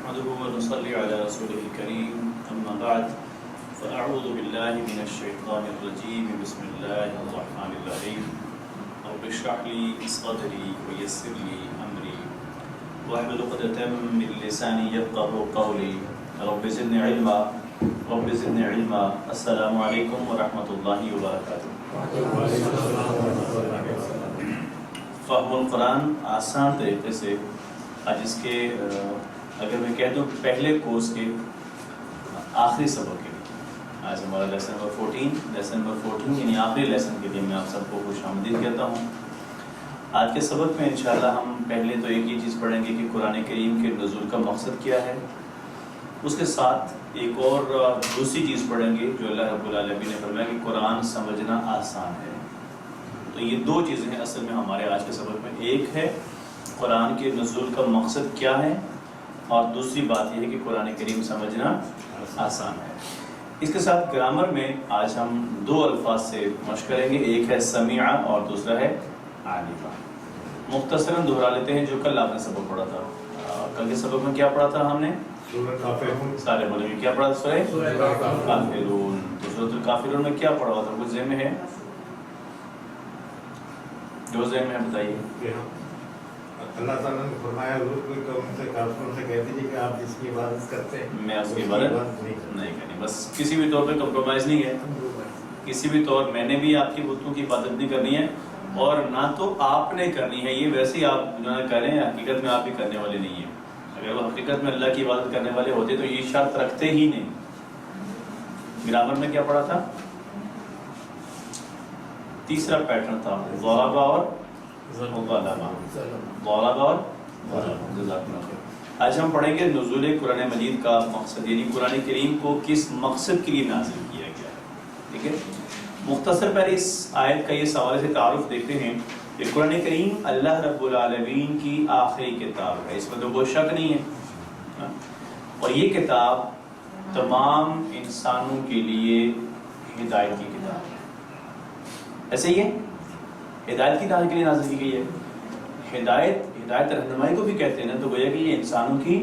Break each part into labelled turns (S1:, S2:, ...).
S1: نحمده ونصلي على رسوله الكريم أما بعد فأعوذ بالله من الشيطان الرجيم بسم الله الرحمن الرحيم رب اشرح لي صدري ويسر لي أمري واحلل عقدة من لساني يفقهوا قولي رب زدني علما السلام علیکم ورحمۃ اللہ وبرکاتہ۔ فہم القرآن آسان طریقے سے آج اس کے اگر میں کہہ دوں پہلے کورس کے آخری سبق کے لیے آج ہمارا لیسن نمبر 14 یعنی آخری لیسن کے لیے میں آپ سب کو خوش آمدید کہتا ہوں۔ آج کے سبق میں انشاءاللہ ہم پہلے تو ایک ہی چیز پڑھیں گے کہ قرآن کریم کے نزول کا مقصد کیا ہے، اس کے ساتھ ایک اور دوسری چیز پڑھیں گے جو اللہ رب العالمین نے فرمایا کہ قرآن سمجھنا آسان ہے۔ تو یہ دو چیزیں ہیں اصل میں ہمارے آج کے سبق میں، ایک ہے قرآن کے نزول کا مقصد کیا ہے اور دوسری بات یہ ہے کہ قرآن کریم سمجھنا آسان ہے۔ اس کے ساتھ گرامر میں آج ہم دو الفاظ سے مشق کریں گے، ایک ہے سمیع اور دوسرا ہے عالمہ۔ مختصراً دہرا لیتے ہیں جو کل آپ نے سبق پڑھا تھا۔ کل کے سبق میں کیا پڑھا تھا ہم نے؟ سارے بولیں گے کیا پڑھا تھا؟ سورہ کافرون۔ تو سورۃ الکافرون میں کیا پڑھا ہوا تھا؟ کچھ ذہن میں ہے؟ جو ذہن میں ہے بتائیے۔
S2: اللہ تعالیٰ نے فرمایا کافروں سے کہہ دیجیے کہ آپ جس کی عبادت کرتے ہیں
S1: میں اس کی عبادت نہیں کرنی، بس کسی بھی طور پہ کمپرومائز نہیں ہے، کسی بھی طور میں نے بھی آپ کی بتوں کی عبادت نہیں کرنی ہے اور نہ تو آپ نے کرنی ہے۔ یہ ویسے ہی آپ جو ہے کریں، حقیقت میں آپ بھی کرنے والے نہیں ہیں۔ اگر وہ حقیقت میں اللہ کی عبادت کرنے والے ہوتے تو یہ شرط رکھتے ہی نہیں۔ گرامر میں کیا پڑھا تھا؟ تیسرا پیٹرن تھا ضرب اور آج ہم پڑھیں گے نزول قرآن مجید کا مقصد، یعنی قرآن کریم کو کس مقصد کے لیے نازل کیا گیا ہے۔ ٹھیک ہے، مختصر پہلے اس آیت کا یہ سوال سے تعارف دیکھتے ہیں کہ قرآن کریم اللہ رب العالمین کی آخری کتاب ہے، اس میں تو کوئی شک نہیں ہے، اور یہ کتاب تمام انسانوں کے لیے ہدایت کی کتاب ہے۔ ایسے ہی ہے، ہدایت کی کتاب کے لیے نازل کی گئی ہے۔ ہدایت رہنمائی کو بھی کہتے ہیں نا، تو گویا کہ یہ انسانوں کی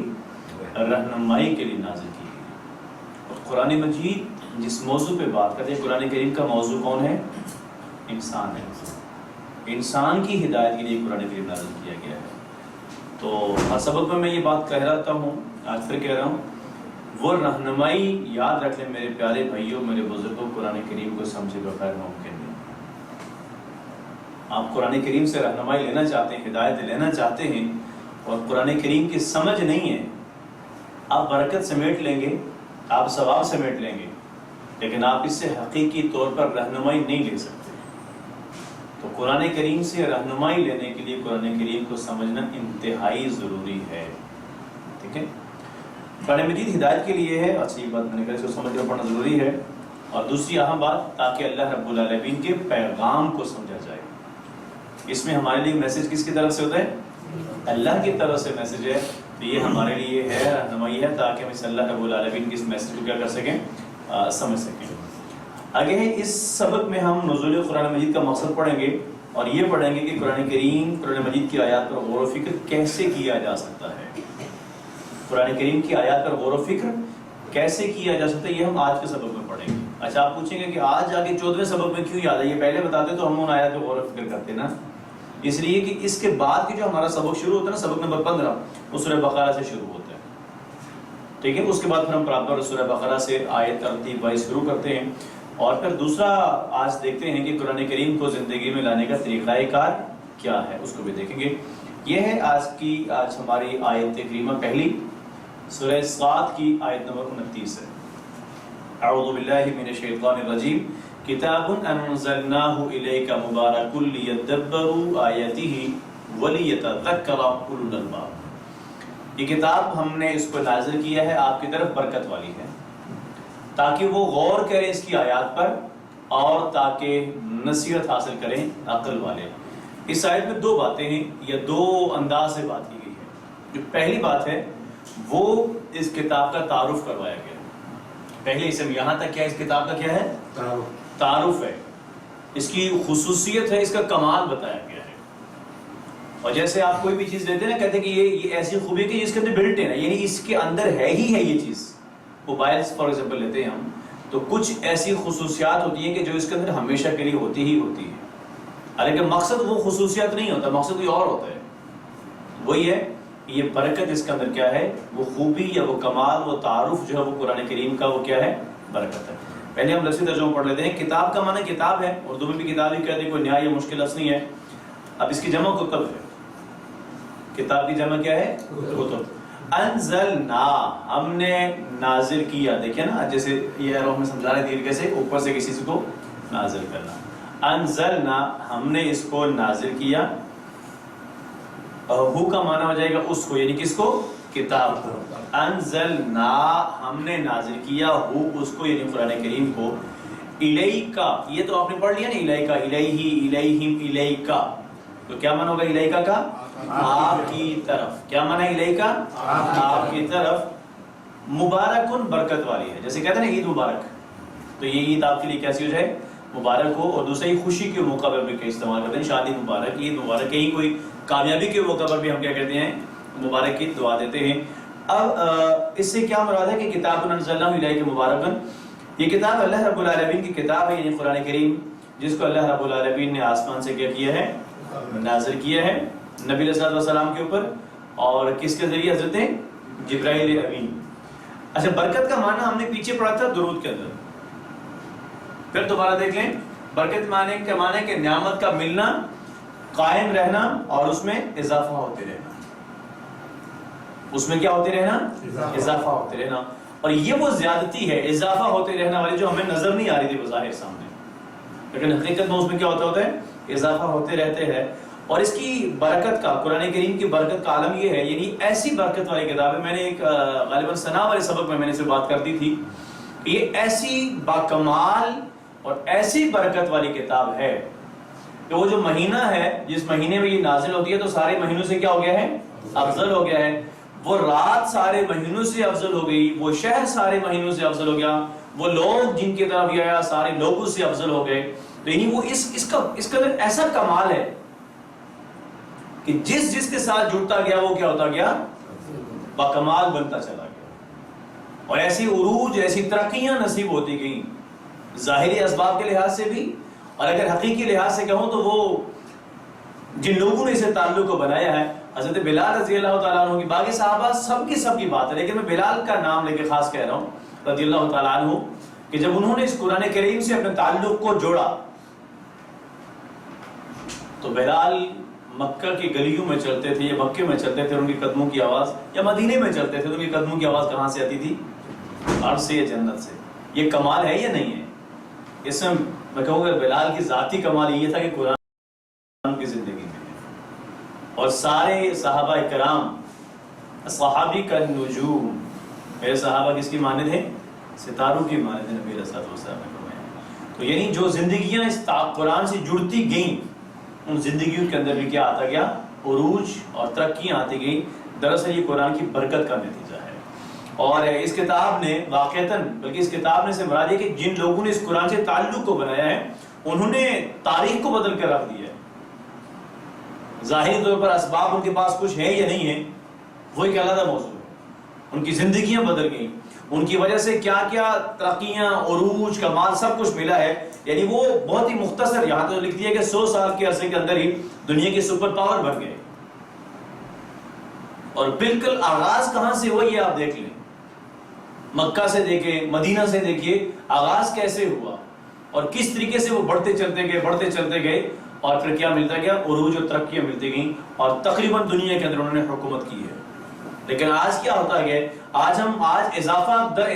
S1: رہنمائی کے لیے نازل کی گئی ہے۔ اور قرآن مجید جس موضوع پہ بات کرتے ہیں، قرآن کریم کا موضوع کون ہے؟ انسان ہے۔ انسان کی ہدایت کے لیے قرآن کریم نازل کیا گیا ہے۔ تو ہر سبق میں یہ بات کہہ رہا ہوں، آج پھر کہہ رہا ہوں، وہ رہنمائی یاد رکھ لیں میرے پیارے بھائیوں، میرے بزرگوں، قرآن کریم کو سمجھے بغیر ممکن نہیں۔ آپ قرآن کریم سے رہنمائی لینا چاہتے ہیں، ہدایت لینا چاہتے ہیں اور قرآن کریم کی سمجھ نہیں ہے، آپ برکت سمیٹ لیں گے، آپ ثواب سمیٹ لیں گے، لیکن آپ اس سے حقیقی طور پر رہنمائی نہیں لے سکتے۔ تو قرآن کریم سے رہنمائی لینے کے لیے قرآن کریم کو سمجھنا انتہائی ضروری ہے۔ ٹھیک ہے، قرآن مجید ہدایت کے لیے ہے، اچھی بات میں نے کہا، اس کو سمجھ کر پڑھنا ضروری ہے، اور دوسری اہم بات تاکہ اللہ رب العالمین کے پیغام کو سمجھا جائے۔ اس میں ہمارے لیے میسج کس کی طرف سے ہوتا ہے؟ اللہ کی طرف سے میسج ہے، تو یہ ہمارے لیے ہے، رہنمائی ہے، تاکہ ہم اس اللہ رب العالمین کی اس میسج کو کیا کر سکیں، سمجھ سکیں۔ آگے ہے اس سبق میں ہم نزول قرآن مجید کا مقصد پڑھیں گے اور یہ پڑھیں گے کہ قرآن مجید کی آیات پر غور و فکر کیسے کیا جا سکتا ہے۔ قرآن کریم کی آیات پر غور و فکر کیسے کیا جا سکتا ہے، یہ ہم آج کے سبق میں پڑھیں گے۔ اچھا، آپ پوچھیں گے کہ آج جا کے 14ویں سبق میں کیوں یاد ہے؟ یہ پہلے بتاتے تو ہم ان آیات پر غور و فکر کرتے نا، اس لیے کہ اس کے بعد کی جو ہمارا سبق شروع ہوتا ہے نا، سبق نمبر 15 وہ سورہ بقرہ سے شروع ہوتا ہے۔ ٹھیک ہے، اس کے بعد پھر ہم پراپر سورہ بقرہ سے آیت ترتیب وائز شروع کرتے ہیں، اور پھر دوسرا آج دیکھتے ہیں کہ قرآن کریم کو زندگی میں لانے کا طریقہ کار کیا ہے، اس کو بھی دیکھیں گے۔ یہ ہے آج ہماری آیت کریمہ پہلی، سورہ صاد کی آیت نمبر 29 ہے۔ اعوذ باللہ من الشیطان الرجیم، کتاب انزلناہ الیک مبارک لیدبروا آیاتہ ولیتذکر اولو الالباب۔ یہ کتاب ہم نے اس کو نازل کیا ہے، آپ کی طرف برکت والی ہے، تاکہ وہ غور کریں اس کی آیات پر اور تاکہ نصیحت حاصل کریں عقل والے۔ اس آیت میں دو باتیں ہیں یا دو انداز سے بات کی گئی ہے۔ جو پہلی بات ہے وہ اس کتاب کا تعارف کروایا گیا ہے۔ پہلے اسم یہاں تک کیا اس کتاب کا کیا ہے؟ تعارف ہے، اس کی خصوصیت ہے، اس کا کمال بتایا گیا ہے۔ اور جیسے آپ کوئی بھی چیز لیتے ہیں نا، کہتے ہیں کہ یہ ایسی خوبی ہے کہ اس کے اندر بلٹ ان ہے، یعنی اس کے اندر ہے ہی ہے یہ چیز. موبائلس فار ایگزامپل لیتے ہیں ہم، تو کچھ ایسی خصوصیات ہوتی ہیں کہ جو اس کے اندر ہمیشہ کے لیے ہوتی ہی ہوتی ہے، حالانکہ مقصد وہ خصوصیات نہیں ہوتا، مقصد کوئی اور ہوتا ہے. وہی ہے یہ برکت اس کے اندر کیا ہے، وہ خوبی یا وہ کمال، وہ تعارف جو ہے وہ قرآن کریم کا وہ کیا ہے، برکت ہے. پہلے ہم لفظی ترجمہ پڑھ لیتے ہیں. کتاب کا معنی کتاب ہے، اردو میں بھی کتاب ہی کہتے ہیں، کوئی نیا یا مشکل لفظ نہیں ہے. اب اس کی جمع کتب ہے. کتاب کی جمع کیا ہے، کتب. انزلنا، ہم نے نازل کیا. دیکھیں نا جیسے یہ روح میں سمجھا رہے تھے کیسے اوپر سے کسی چیز کو نازل کرنا. انزلنا، ہم نے اس کو نازل کیا. ہو کا معنی ہو جائے گا اس کو، یعنی کس کو، کتاب کو. انزلنا، ہم نے نازل کیا، ہو اس کو یعنی قرآن کریم کو. الیکا، یہ تو آپ نے پڑھ لیا نا، الیکا، الیہی، الیہم، الیکا. تو کیا معنی ہوگا الیکا کا، آپ کی طرف. کیا معنی ہے الیکا، آپ کی طرف. مبارکن، برکت والی ہے. جیسے کہتے ہیں نا عید مبارک، تو یہ عید آپ کے لیے کیسی ہو جائے، مبارک ہو. اور دوسرا ہی خوشی کے موقع پر بھی استعمال کرتے ہیں، شادی مبارک، عید مبارک. کہیں کوئی کامیابی کے موقع پر بھی ہم کیا کہتے ہیں، مبارک کی دعا دیتے ہیں. اب اس سے کیا مراد ہے کہ کتاب انزلناہ الیک مبارکن، یہ کتاب اللہ رب العالمین کی کتاب ہے، یعنی قرآن کریم، جس کو اللہ رب العالمین نے آسمان سے کیا کیا ہے، نازل کیا ہے نبی علیہ السلام کے اوپر. اور کس کے ذریعے، حضرت جبرائیل امین. اچھا، برکت کا معنی ہم نے پیچھے پڑھا تھا درود کے اندر، پھر دوبارہ دیکھ لیں. برکت معنی کا معنی ہے کہ نعمت کا ملنا، قائم رہنا، اور اس میں اضافہ ہوتے رہنا. اس میں کیا ہوتے رہنا، اضافہ ہوتے رہنا. اور یہ وہ زیادتی ہے اضافہ ہوتے رہنا والی جو ہمیں نظر نہیں آ رہی تھی بظاہر سامنے، لیکن حقیقت میں اس میں کیا ہوتا ہے، اضافہ ہوتے رہتے ہیں. اور اس کی برکت کا، قرآن کریم کی برکت کا عالم یہ ہے، یعنی ایسی برکت والی کتاب ہے. میں نے ایک غالباً ثنا والے سبق میں نے سے بات کر دی تھی کہ یہ ایسی باکمال اور ایسی برکت والی کتاب ہے کہ وہ جو مہینہ ہے جس مہینے میں یہ نازل ہوتی ہے تو سارے مہینوں سے کیا ہو گیا ہے، افضل ہو گیا ہے. وہ رات سارے مہینوں سے افضل ہو گئی، وہ شہر سارے مہینوں سے افضل ہو گیا، وہ لوگ جن کی طرف یہ آیا سارے لوگوں سے افضل ہو گئے. یعنی وہ اس کا اندر ایسا کمال ہے کہ جس کے ساتھ جڑتا گیا وہ کیا ہوتا گیا، باکمال بنتا چلا گیا. اور ایسی عروج، ایسی ترقیاں نصیب ہوتی گئیں، ظاہری اسباب کے لحاظ سے بھی، اور اگر حقیقی لحاظ سے کہوں تو وہ جن لوگوں نے اسے تعلق کو بنایا ہے. حضرت بلال رضی اللہ تعالیٰ عنہ کی، باقی صحابہ سب کی بات ہے، لیکن میں بلال کا نام لے کے خاص کہہ رہا ہوں رضی اللہ تعالیٰ عنہ، کہ جب انہوں نے اس قرآن کریم سے اپنے تعلق کو جوڑا تو بلال مکہ کی گلیوں میں چلتے تھے یا مکے میں چلتے تھے، ان کے قدموں کی آواز، یا مدینے میں چلتے تھے تو ان کے قدموں کی آواز کہاں سے آتی تھی، عرش سے یا جنت سے. یہ کمال ہے یا نہیں ہے؟ اس میں میں کہوں گا بلال کی ذاتی کمال یہ تھا کہ قرآن کی زندگی میں، اور سارے صحابہ کرام، صحابی کا نجوم، میرے صحابہ کس کی مانند ہیں، ستاروں کی مانند ہیں، نبی علیہ السلام نے فرمایا. تو یعنی جو زندگیاں اس قرآن سے جڑتی گئیں ان زندگیوں کے اندر بھی کیا آتا گیا، عروج اور ترقیاں آتی گئیں. دراصل یہ قرآن کی برکت کا نتیجہ ہے. اور اس کتاب نے واقعتاً، بلکہ اس کتاب نے سے مراد ہے کہ جن لوگوں نے اس قرآن سے تعلق کو بنایا ہے انہوں نے تاریخ کو بدل کر رکھ دیا ہے. ظاہری طور پر اسباب ان کے پاس کچھ ہے یا نہیں ہے وہ ایک علیحدہ موضوع ہے، ان کی زندگیاں بدل گئیں، ان کی وجہ سے کیا کیا ترقیاں، عروج، کمال سب کچھ ملا ہے. یعنی وہ بہت ہی مختصر، یہاں تو لکھ دیا کہ 100 سال کے عرصے کے اندر ہی دنیا کے سپر پاور بن گئے. اور بالکل آغاز کہاں سے ہوا یہ آپ دیکھ لیں، مکہ سے دیکھیں، مدینہ سے دیکھیے آغاز کیسے ہوا اور کس طریقے سے وہ بڑھتے چلتے گئے اور پھر کیا ملتا گیا، عروج اور ترقیاں ملتی گئیں، اور تقریباً دنیا کے اندر انہوں نے حکومت کی ہے. لیکن آج کیا ہوتا گیا، آج اضافہ در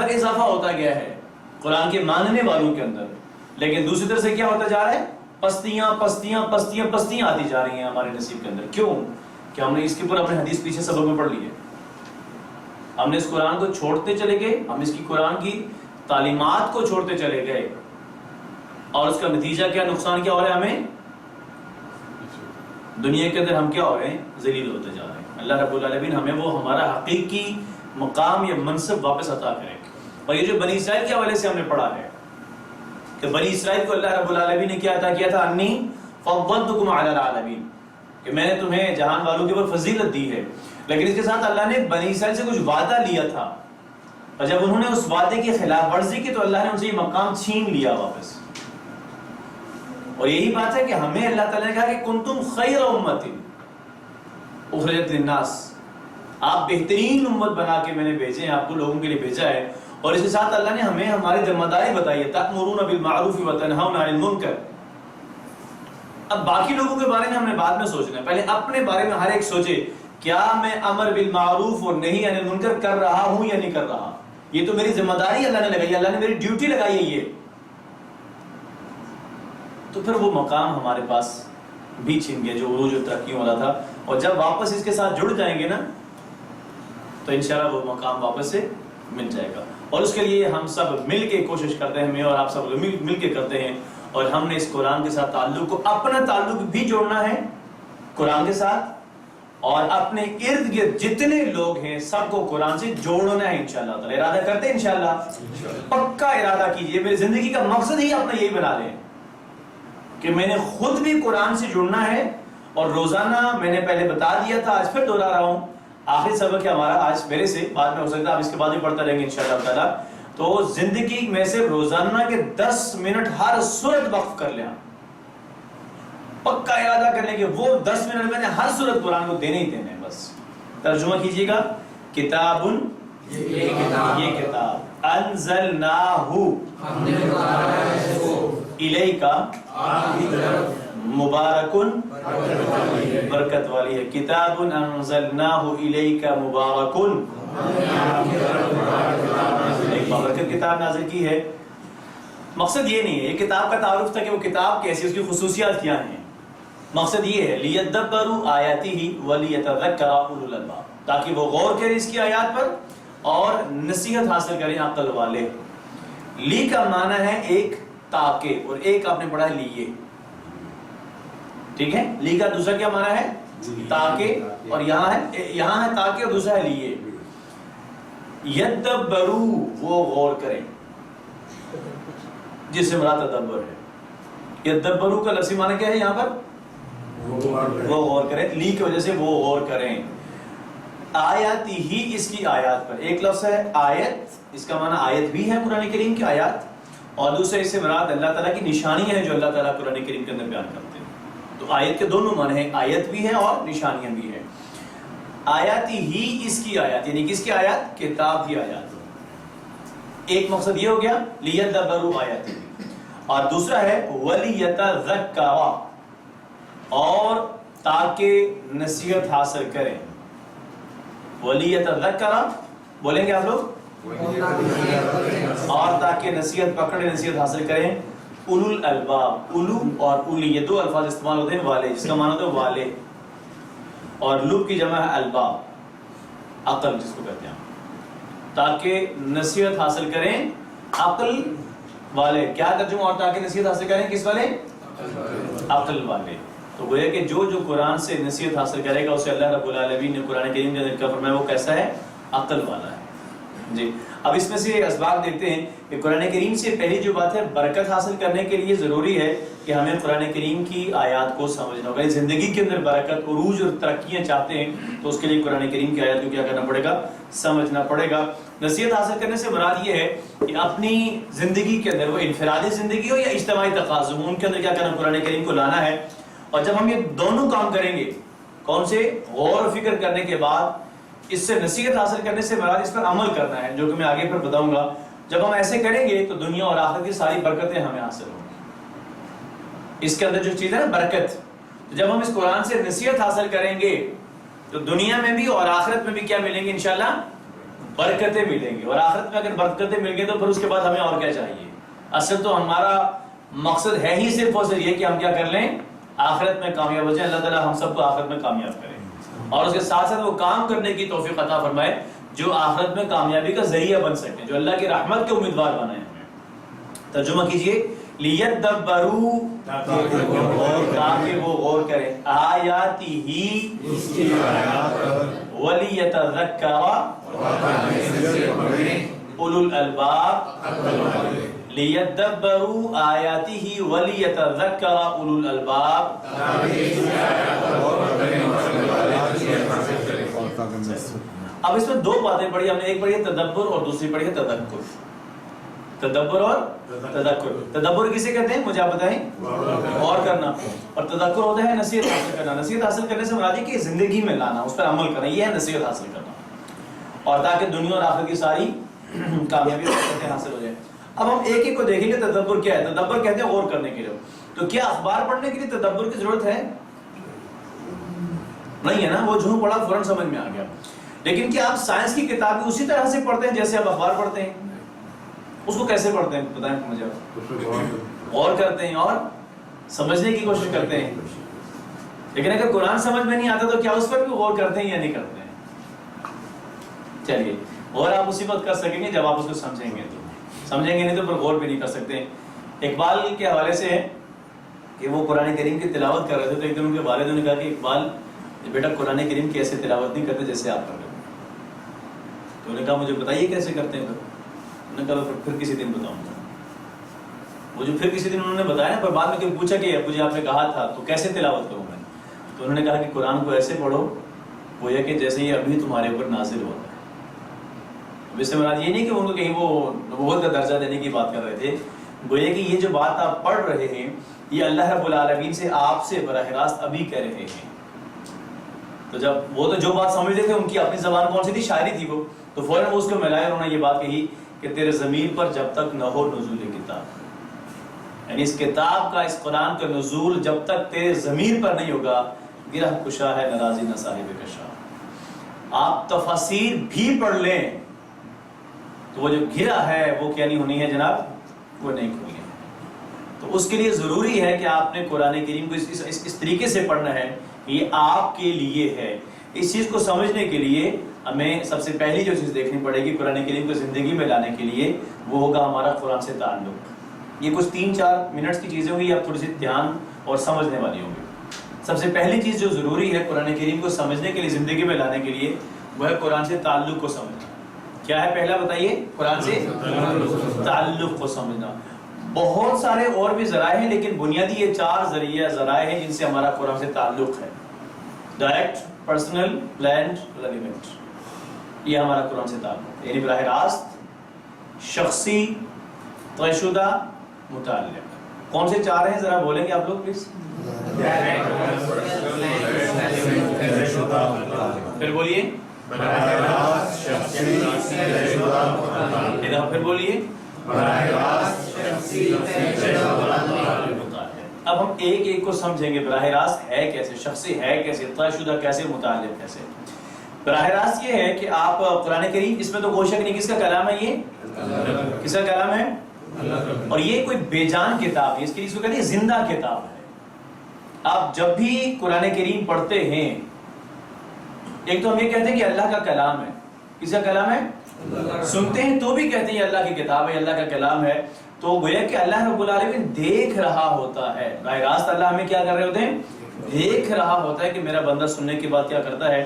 S1: اضافہ ہوتا گیا ہے قرآن کے ماننے والوں کے اندر. لیکن دوسری طرف سے کیا ہوتا جا رہا ہے، پستیاں آتی جا رہی ہیں ہمارے نصیب کے اندر. کیوں کہ ہم نے اس کے اوپر اپنے حدیث پیچھے سبق میں پڑھ لی ہے. ہم نے اس قرآن کو چھوڑتے چلے گئے، ہم اس کی قرآن کی تعلیمات کو چھوڑتے چلے گئے، اور اس کا نتیجہ کیا، نقصان کیا ہو رہا ہے، ہمیں دنیا کے اندر ہم کیا ہو رہے ہیں، ذلیل ہوتے جا رہے ہیں. اللہ رب العالمین ہمیں وہ ہمارا حقیقی مقام یا منصب واپس عطا کرے. اور یہ جو بنی اسرائیل کے حوالے سے ہم نے پڑھا ہے کہ بنی اسرائیل کو اللہ رب العالمین نے کیا عطا کیا تھا، انی فضلتکم علی العالمین، کہ میں نے تمہیں جہان والوں کے اوپر فضیلت دی ہے، لیکن اس کے ساتھ اللہ نے بنی اسرائیل سے کچھ وعدہ لیا تھا، اور جب انہوں نے اس وعدے کی خلاف ورزی کی تو اللہ نے ان سے یہ مقام چھین لیا واپس۔ اور یہی بات ہے کہ ہمیں اللہ تعالیٰ نے کہا کہ کنتم خیر امت اخرجت للناس، آپ بہترین امت بنا کے میں نے بھیجے ہیں، آپ کو لوگوں کے لیے بھیجا ہے۔ اور اس کے ساتھ اللہ نے ہمیں ہماری ذمہ داری بتائی ہے، تأمرون بالمعروف وتنہون عن المنکر۔ اب باقی لوگوں کے بارے میں ہم نے بعد میں سوچنا ہے، پہلے اپنے بارے میں ہر ایک سوچے، کیا میں امر بالمعروف اور نہی عن المنکر کر رہا ہوں یا نہیں کر رہا؟ یہ تو میری ذمہ داری اللہ نے لگائی ہے، اللہ نے میری ڈیوٹی لگائی ہے یہ۔ تو پھر وہ مقام ہمارے پاس بھی چھن گیا جو عروج و ترقیوں والا تھا، اور جب واپس اس کے ساتھ جڑ جائیں گے نا تو انشاءاللہ وہ مقام واپس سے مل جائے گا۔ اور اس کے لیے ہم سب مل کے کوشش کرتے ہیں، میں اور آپ سب مل کے کرتے ہیں، اور ہم نے اس قرآن کے ساتھ تعلق کو، اپنا تعلق بھی جوڑنا ہے قرآن کے ساتھ، اور اپنے ارد گرد جتنے لوگ ہیں سب کو قرآن سے جوڑنا ہے انشاءاللہ تعالی۔ ارادہ کرتے ہیں انشاءاللہ، پکا ارادہ کیجئے، میری زندگی کا مقصد ہی اپنا یہی بنا لیں کہ میں نے خود بھی قرآن سے جڑنا ہے، اور روزانہ میں نے پہلے بتا دیا تھا، آج پھر دوہرا رہا ہوں، آخری سبق ہے ہمارا آج میرے سے، بعد میں ہو سکتا ہے آپ اس کے بعد بھی پڑھتے رہیں گے انشاءاللہ تعالی۔ تو زندگی میں سے روزانہ کے 10 منٹ ہر صورت وقف کر لیں، پکا ارادہ کر لیں کہ وہ 10 منٹ میں نے ہر صورت قرآن کو دینے ہی دینے ہیں۔ بس ترجمہ کیجئے گا، کتابن، یہ کتاب، انزلناہ، الیکا، مبارکن، برکت والی ہے، کتاب انزلناہ الیکا مبارکن، ایک بابرکت کتاب نازل کی ہے۔ مقصد یہ نہیں ہے، یہ کتاب کا تعارف تھا کہ وہ کتاب کیسی، اس کی خصوصیات کیا ہیں۔ مقصد یہ ہے لیدبروا آیاتہ ولیتذکر اولو الالباب، تاکہ وہ غور کریں اس کی آیات پر اور نصیحت حاصل کریں عقل والے۔ لی کا معنی ہے ایک تاکہ، اور ایک آپ نے پڑھا ہے لیے، ٹھیک ہے؟ لی کا دوسرا کیا معنی ہے؟ تاکہ، اور یہاں ہے تاکہ، اور دوسرا ہے لیے۔ یدبروا، وہ غور کریں، جس سے مراد تدبر ہے۔ یدبروا کا لفظی معنی کیا ہے یہاں پر؟ وہ غور کریں، لی کی وجہ سے وہ غور کریں۔ آیات ہی، اس کی آیات پر، ایک لفظ ہے آیت، اس کا معنی آیت بھی ہے قرآن کریم کی آیات، اور دوسرے اس سے مراد اللہ تعالیٰ کی نشانیاں ہیں جو اللہ تعالیٰ قرآن کریم کے اندر بیان کرتے ہیں۔ تو آیت کے دونوں معنی ہیں، آیت بھی ہے اور نشانیاں بھی ہیں۔ آیات ہی، اس کی آیات، یعنی کس کی آیات؟ کتاب کی آیات۔ ایک مقصد یہ ہو گیا لیدبروا آیاتہ، اور دوسرا ہے ولیتذکر، اور تاکہ نصیحت حاصل کریں۔ ولیتذکر بولیں گے آپ لوگ، اور تاکہ نصیحت پکڑے، نصیحت حاصل کریں۔ اولو الالباب، اولو اور اولی، یہ دو الفاظ استعمال ہوتے ہیں، والے، جس کا معنی ہوتا ہے والے، اور لب کی جمع ہے الباب، عقل جس کو کہتے ہیں، تاکہ نصیحت حاصل کریں عقل والے۔ کیا ترجمہ؟ اور تاکہ نصیحت حاصل کریں کس والے؟ عقل والے۔ تو گویا کہ جو قرآن سے نصیحت حاصل کرے گا اسے اللہ رب العالمین نے قرآن کریم کے اندر کیا فرمایا، وہ کیسا ہے؟ عقل والا ہے۔ جی، اب اس میں سے اسباب دیکھتے ہیں کہ قرآن کریم سے پہلی جو بات ہے، برکت حاصل کرنے کے لیے ضروری ہے کہ ہمیں قرآن کریم کی آیات کو سمجھنا ہوگا۔ زندگی کے اندر برکت، عروج اور ترقیاں چاہتے ہیں تو اس کے لیے قرآن کریم کی آیات کو کیا کرنا پڑے گا؟ سمجھنا پڑے گا۔ نصیحت حاصل کرنے سے مراد یہ ہے کہ اپنی زندگی کے اندر، وہ انفرادی زندگی ہو یا اجتماعی تقاضے ہوں، ان کے اندر کیا کرنا؟ قرآن کریم کو لانا ہے۔ اور جب ہم یہ دونوں کام کریں گے، کون سے؟ غور و فکر کرنے کے بعد اس سے نصیحت حاصل کرنے سے مراد اس پر عمل کرنا ہے، جو کہ میں آگے پھر بتاؤں گا۔ جب ہم ایسے کریں گے تو دنیا اور آخرت کی ساری برکتیں ہمیں حاصل ہوں گی۔ اس کے اندر جو چیز ہے نا برکت، تو جب ہم اس قرآن سے نصیحت حاصل کریں گے تو دنیا میں بھی اور آخرت میں بھی کیا ملیں گے؟ انشاءاللہ برکتیں ملیں گے۔ اور آخرت میں اگر برکتیں مل گئی تو پھر اس کے بعد ہمیں اور کیا چاہیے؟ اصل تو ہمارا مقصد ہے ہی صرف اور صرف یہ کہ ہم کیا کر لیں؟ آخرت میں کامیاب ہو جائیں۔ اللہ تعالیٰ ہم سب کو آخرت میں کامیاب کریں، اور اس کے ساتھ ساتھ وہ کام کرنے کی توفیق عطا فرمائے جو آخرت میں کامیابی کا ذریعہ بن سکیں، جو اللہ کی رحمت کے امیدوار بنائیں ہمیں۔ ترجمہ کیجئے، لیدبروا، تاکہ وہ غور کریں، آیاتہ، ولیتذکر، اولو الالباب، لِيَدَّبَّرُوا آيَاتِهِ وَلِيَتَذَكَّرَ أُولُو الْأَلْبَابِ. اب اس میں دو باتیں پڑھی ہم نے، ایک پڑھی ہے تدبر اور دوسری پڑھی ہے تذکر. تدبر اور تذکر. تدبر کسے کہتے ہیں مجھے آپ بتائیں؟ غور کرنا. اور تذکر ہوتا ہے نصیحت حاصل کرنا. نصیحت حاصل کرنے سے مراد ہے کہ زندگی میں لانا، اس پر عمل کرنا، یہ ہے نصیحت حاصل کرنا، اور تاکہ دنیا اور آخرت کی ساری کامیابی حاصل ہو جائے. اب ہم ایک ایک کو دیکھیں گے. تدبر کیا ہے؟ تدبر کہتے ہیں غور کرنے کے لیے. تو کیا اخبار پڑھنے کے لیے تدبر کی ضرورت ہے؟ نہیں ہے نا، وہ جو پڑھا فوراً سمجھ میں آ گیا. لیکن کیا آپ سائنس کی کتاب بھی اسی طرح سے پڑھتے ہیں جیسے آپ اخبار پڑھتے ہیں؟ اس کو کیسے پڑھتے ہیں بتائیں مجھے. غور کرتے ہیں اور سمجھنے کی کوشش کرتے ہیں. لیکن اگر قرآن سمجھ میں نہیں آتا تو کیا اس پر بھی غور کرتے ہیں یا نہیں کرتے ہیں؟ چلیے، غور آپ اسی وقت کر سکیں گے جب آپ اس کو سمجھیں گے. تو سمجھیں گے نہیں تو پھر غور بھی نہیں کر سکتے. اقبال کے حوالے سے ہے کہ وہ قرآن کریم کی تلاوت کر رہے تھے تو ایک دن ان کے والد نے کہا کہ اقبال بیٹا قرآن کریم کی ایسے تلاوت نہیں کرتے جیسے آپ کر رہے ہیں. تو انہوں نے کہا مجھے بتائیے کیسے کرتے ہیں. انہوں نے کہا پھر کسی دن بتاؤں گا. وہ جو پھر کسی دن انہوں نے بتایا، پر بعد میں کہ پوچھا کہ مجھے آپ نے کہا تھا تو کیسے تلاوت کروں میں. تو انہوں نے کہا کہ قرآن کو ایسے پڑھو گویا کہ جیسے یہ ابھی تمہارے اوپر نازل ہوتا ہے. اب اس سے مراد یہ نہیں کہ ان کو کہیں وہ نبوت کا درجہ دینے کی بات کر رہے تھے. گویا کہ یہ جو بات آپ پڑھ رہے ہیں یہ اللہ رب العالمین سے آپ سے براہ راست ابھی کہہ رہے ہیں. تو جب وہ تو جو بات سمجھتے تھے ان کی اپنی زبان کون سی تھی؟ شاعری تھی وہ. تو فوراً وہ اس کو ملائے، انہوں نے یہ بات کہی کہ تیرے ضمیر پر جب تک نہ ہو نزول کتاب، یعنی اس کتاب کا، اس قرآن کا نزول جب تک تیرے ضمیر پر نہیں ہوگا، گرہ کشا ہے ناراضی نہ صاحب کشا. آپ تفاسیر بھی پڑھ لیں تو وہ جو گرہ ہے وہ کیا نہیں ہونی ہے جناب؟ وہ نہیں کھولنی ہے. تو اس کے لیے ضروری ہے کہ آپ نے قرآن کریم کو اس طریقے سے پڑھنا ہے کہ یہ آپ کے لیے ہے. اس چیز کو سمجھنے کے لیے ہمیں سب سے پہلی جو چیز دیکھنی پڑے گی قرآن کریم کو زندگی میں لانے کے لیے، وہ ہوگا ہمارا قرآن سے تعلق. یہ کچھ 3-4 منٹس کی چیزیں ہوں گی، آپ تھوڑی سی دھیان اور سمجھنے والی ہوں گی. سب سے پہلی چیز جو ضروری ہے قرآن کریم کو سمجھنے کے لیے، زندگی میں لانے کے لیے، وہ ہے قرآن سے تعلق کو سمجھنا. کیا ہے پہلا بتائیے؟ قرآن سے تعلق کو سمجھنا. بہت سارے اور بھی ذرائع ہیں لیکن بنیادی یہ 4 ذرائع ہیں جن سے ہمارا قرآن سے تعلق ہے. Direct, personal, planned, relevant. یہ ہمارا قرآن سے تعلق ہے، یعنی براہ راست، شخصی، طے شدہ، متعلق. کون سے 4 ہیں ذرا بولیں گے آپ لوگ پلیز؟ پھر بولیے. پھر بولیے. اب ہم ایک ایک کو سمجھیں گے. براہ راست ہے کیسے، شخصی ہے کیسے، طے شدہ کیسے، متعلق کیسے. براہ راست یہ ہے کہ آپ قرآن کریم، اس میں تو کوئی شک نہیں کس کا کلام ہے. یہ کس کا کلام ہے؟ اور یہ کوئی بے جان کتاب ہے، اس کے لیے اس کو کہتے ہیں زندہ کتاب ہے. آپ جب بھی قرآن کریم پڑھتے ہیں، ایک تو ہم یہ کہتے ہیں کہ اللہ کا کلام ہے. کس کا کلام ہے؟ سنتے ہیں تو بھی کہتے ہیں یہ اللہ کی کتاب ہے، اللہ کا کلام ہے. تو گویا کہ اللہ رب العالمین دیکھ رہا ہوتا ہے. براہ راست اللہ ہمیں کیا کر رہے ہوتے ہیں؟ دیکھ رہا ہوتا ہے کہ میرا بندہ سننے کے بعد کیا کرتا ہے.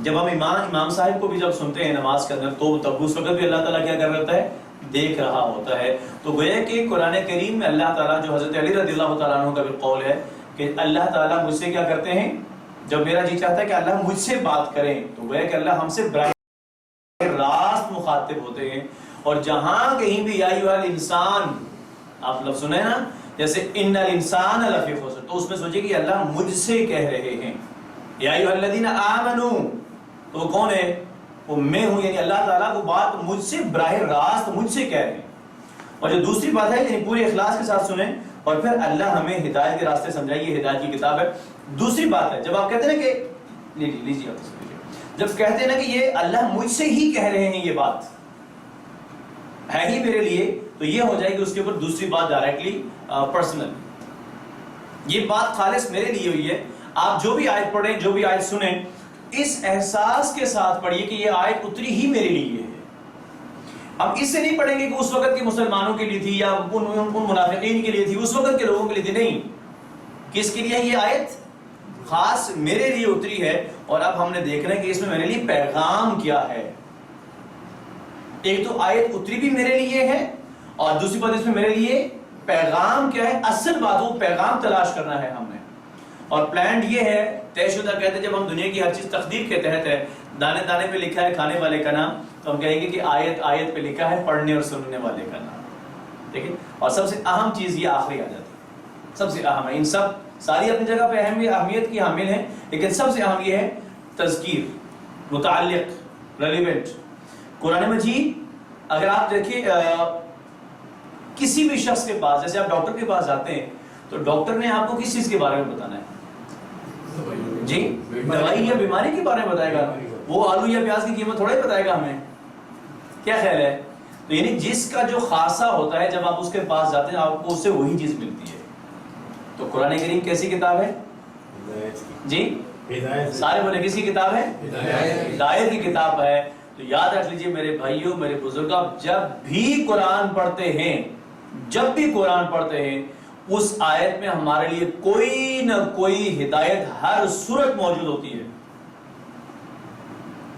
S1: جب ہم امام صاحب کو بھی جب سنتے ہیں نماز کے اندر تو تب اس وقت بھی اللہ تعالیٰ کیا کر رہا ہوتا ہے؟ دیکھ رہا ہوتا ہے. تو گویا کہ قرآن کریم میں اللہ تعالیٰ، جو حضرت علی رضی اللہ تعالیٰ عنہ کا بھی قول ہے کہ اللہ تعالیٰ مجھ سے کیا کرتے ہیں، جب میرا جی چاہتا ہے کہ اللہ مجھ سے بات کریں تو گویا کہ اللہ ہم سے براہ راست مخاطب ہوتے ہیں. اور جہاں کہیں بھی یا ایھا الانسان آپ لفظ سنیں نا، جیسے ان الانسان لفی خسر، تو اس میں سوچیں کہ اللہ مجھ سے کہہ رہے ہیں. یا ایھا الذین آمنوا، تو وہ کون ہے؟ وہ میں ہوں، یعنی اللہ تعالیٰ کو بات مجھ سے براہ راست مجھ سے کہہ رہے ہیں. اور جو دوسری بات ہے یعنی پورے اخلاص کے ساتھ سنیں اور پھر اللہ ہمیں ہدایت کے راستے سمجھائے. یہ ہدایت کی کتاب ہے. دوسری بات ہے جب آپ کہتے ہیں نا کہ لیجیے آپ، جب کہتے ہیں نا کہ یہ اللہ مجھ سے ہی کہہ رہے ہیں، یہ بات ہے ہی میرے لیے، تو یہ ہو جائے گی اس کے اوپر دوسری بات ڈائریکٹلی پرسنل. یہ بات خالص میرے لیے ہوئی ہے. آپ جو بھی آیت پڑھیں، جو بھی آیت سنیں، اس احساس کے ساتھ پڑھیے کہ یہ آیت اتری ہی میرے لیے ہے. اب اس سے نہیں پڑھیں گے کہ اس وقت کے مسلمانوں کے لیے تھی یا ان منافقین کے لیے تھی، اس وقت کے لوگوں کے لیے تھی. نہیں، کس کے لیے یہ آیت؟ خاص میرے لیے اتری ہے. اور اب ہم نے دیکھنا ہے کہ اس میں میرے لیے پیغام کیا ہے. ایک تو آیت اتری بھی میرے لیے ہے اور دوسری بات اس میں میرے لیے پیغام کیا ہے، اصل بات وہ پیغام تلاش کرنا ہے ہم نے. اور پلانڈ یہ ہے، طے شدہ کہتے ہیں جب ہم دنیا کی ہر چیز تقدیر کے تحت ہے، دانے دانے پہ لکھا ہے کھانے والے کا نام، تو ہم کہیں گے کہ آیت آیت پہ لکھا ہے پڑھنے اور سننے والے کا نام. ٹھیک ہے. اور سب سے اہم چیز یہ آخری آ جاتی ہے، سب سے اہم ہے. ان سب ساری اپنی جگہ پہ اہمیت کی حامل ہیں، لیکن سب سے اہم یہ ہے تذکیر، متعلق، ریلیونٹ. قرآن مجید اگر آپ دیکھیں کسی بھی شخص کے پاس، جیسے آپ ڈاکٹر کے پاس جاتے ہیں تو ڈاکٹر نے آپ کو کس چیز کے بارے میں بتانا ہے؟ جی دوائی یا بیماری کے بارے میں بتائے گا. وہ آلو یا پیاز کی قیمت تھوڑا ہی بتائے گا ہمیں. کیا خیال ہے؟ تو یعنی جس کا جو خاصہ ہوتا ہے جب آپ اس کے پاس جاتے ہیں آپ کو اس سے وہی چیز ملتی ہے. تو قرآن کریم کیسی کتاب ہے؟ جی سارے بولے کس کی کتاب ہے؟ ہدایت کی کتاب ہے. تو یاد رکھ لیجئے میرے بھائیوں، میرے بزرگوں، جب بھی قرآن پڑھتے ہیں، جب بھی قرآن پڑھتے ہیں، اس آیت میں ہمارے لیے کوئی نہ کوئی ہدایت ہر صورت موجود ہوتی ہے.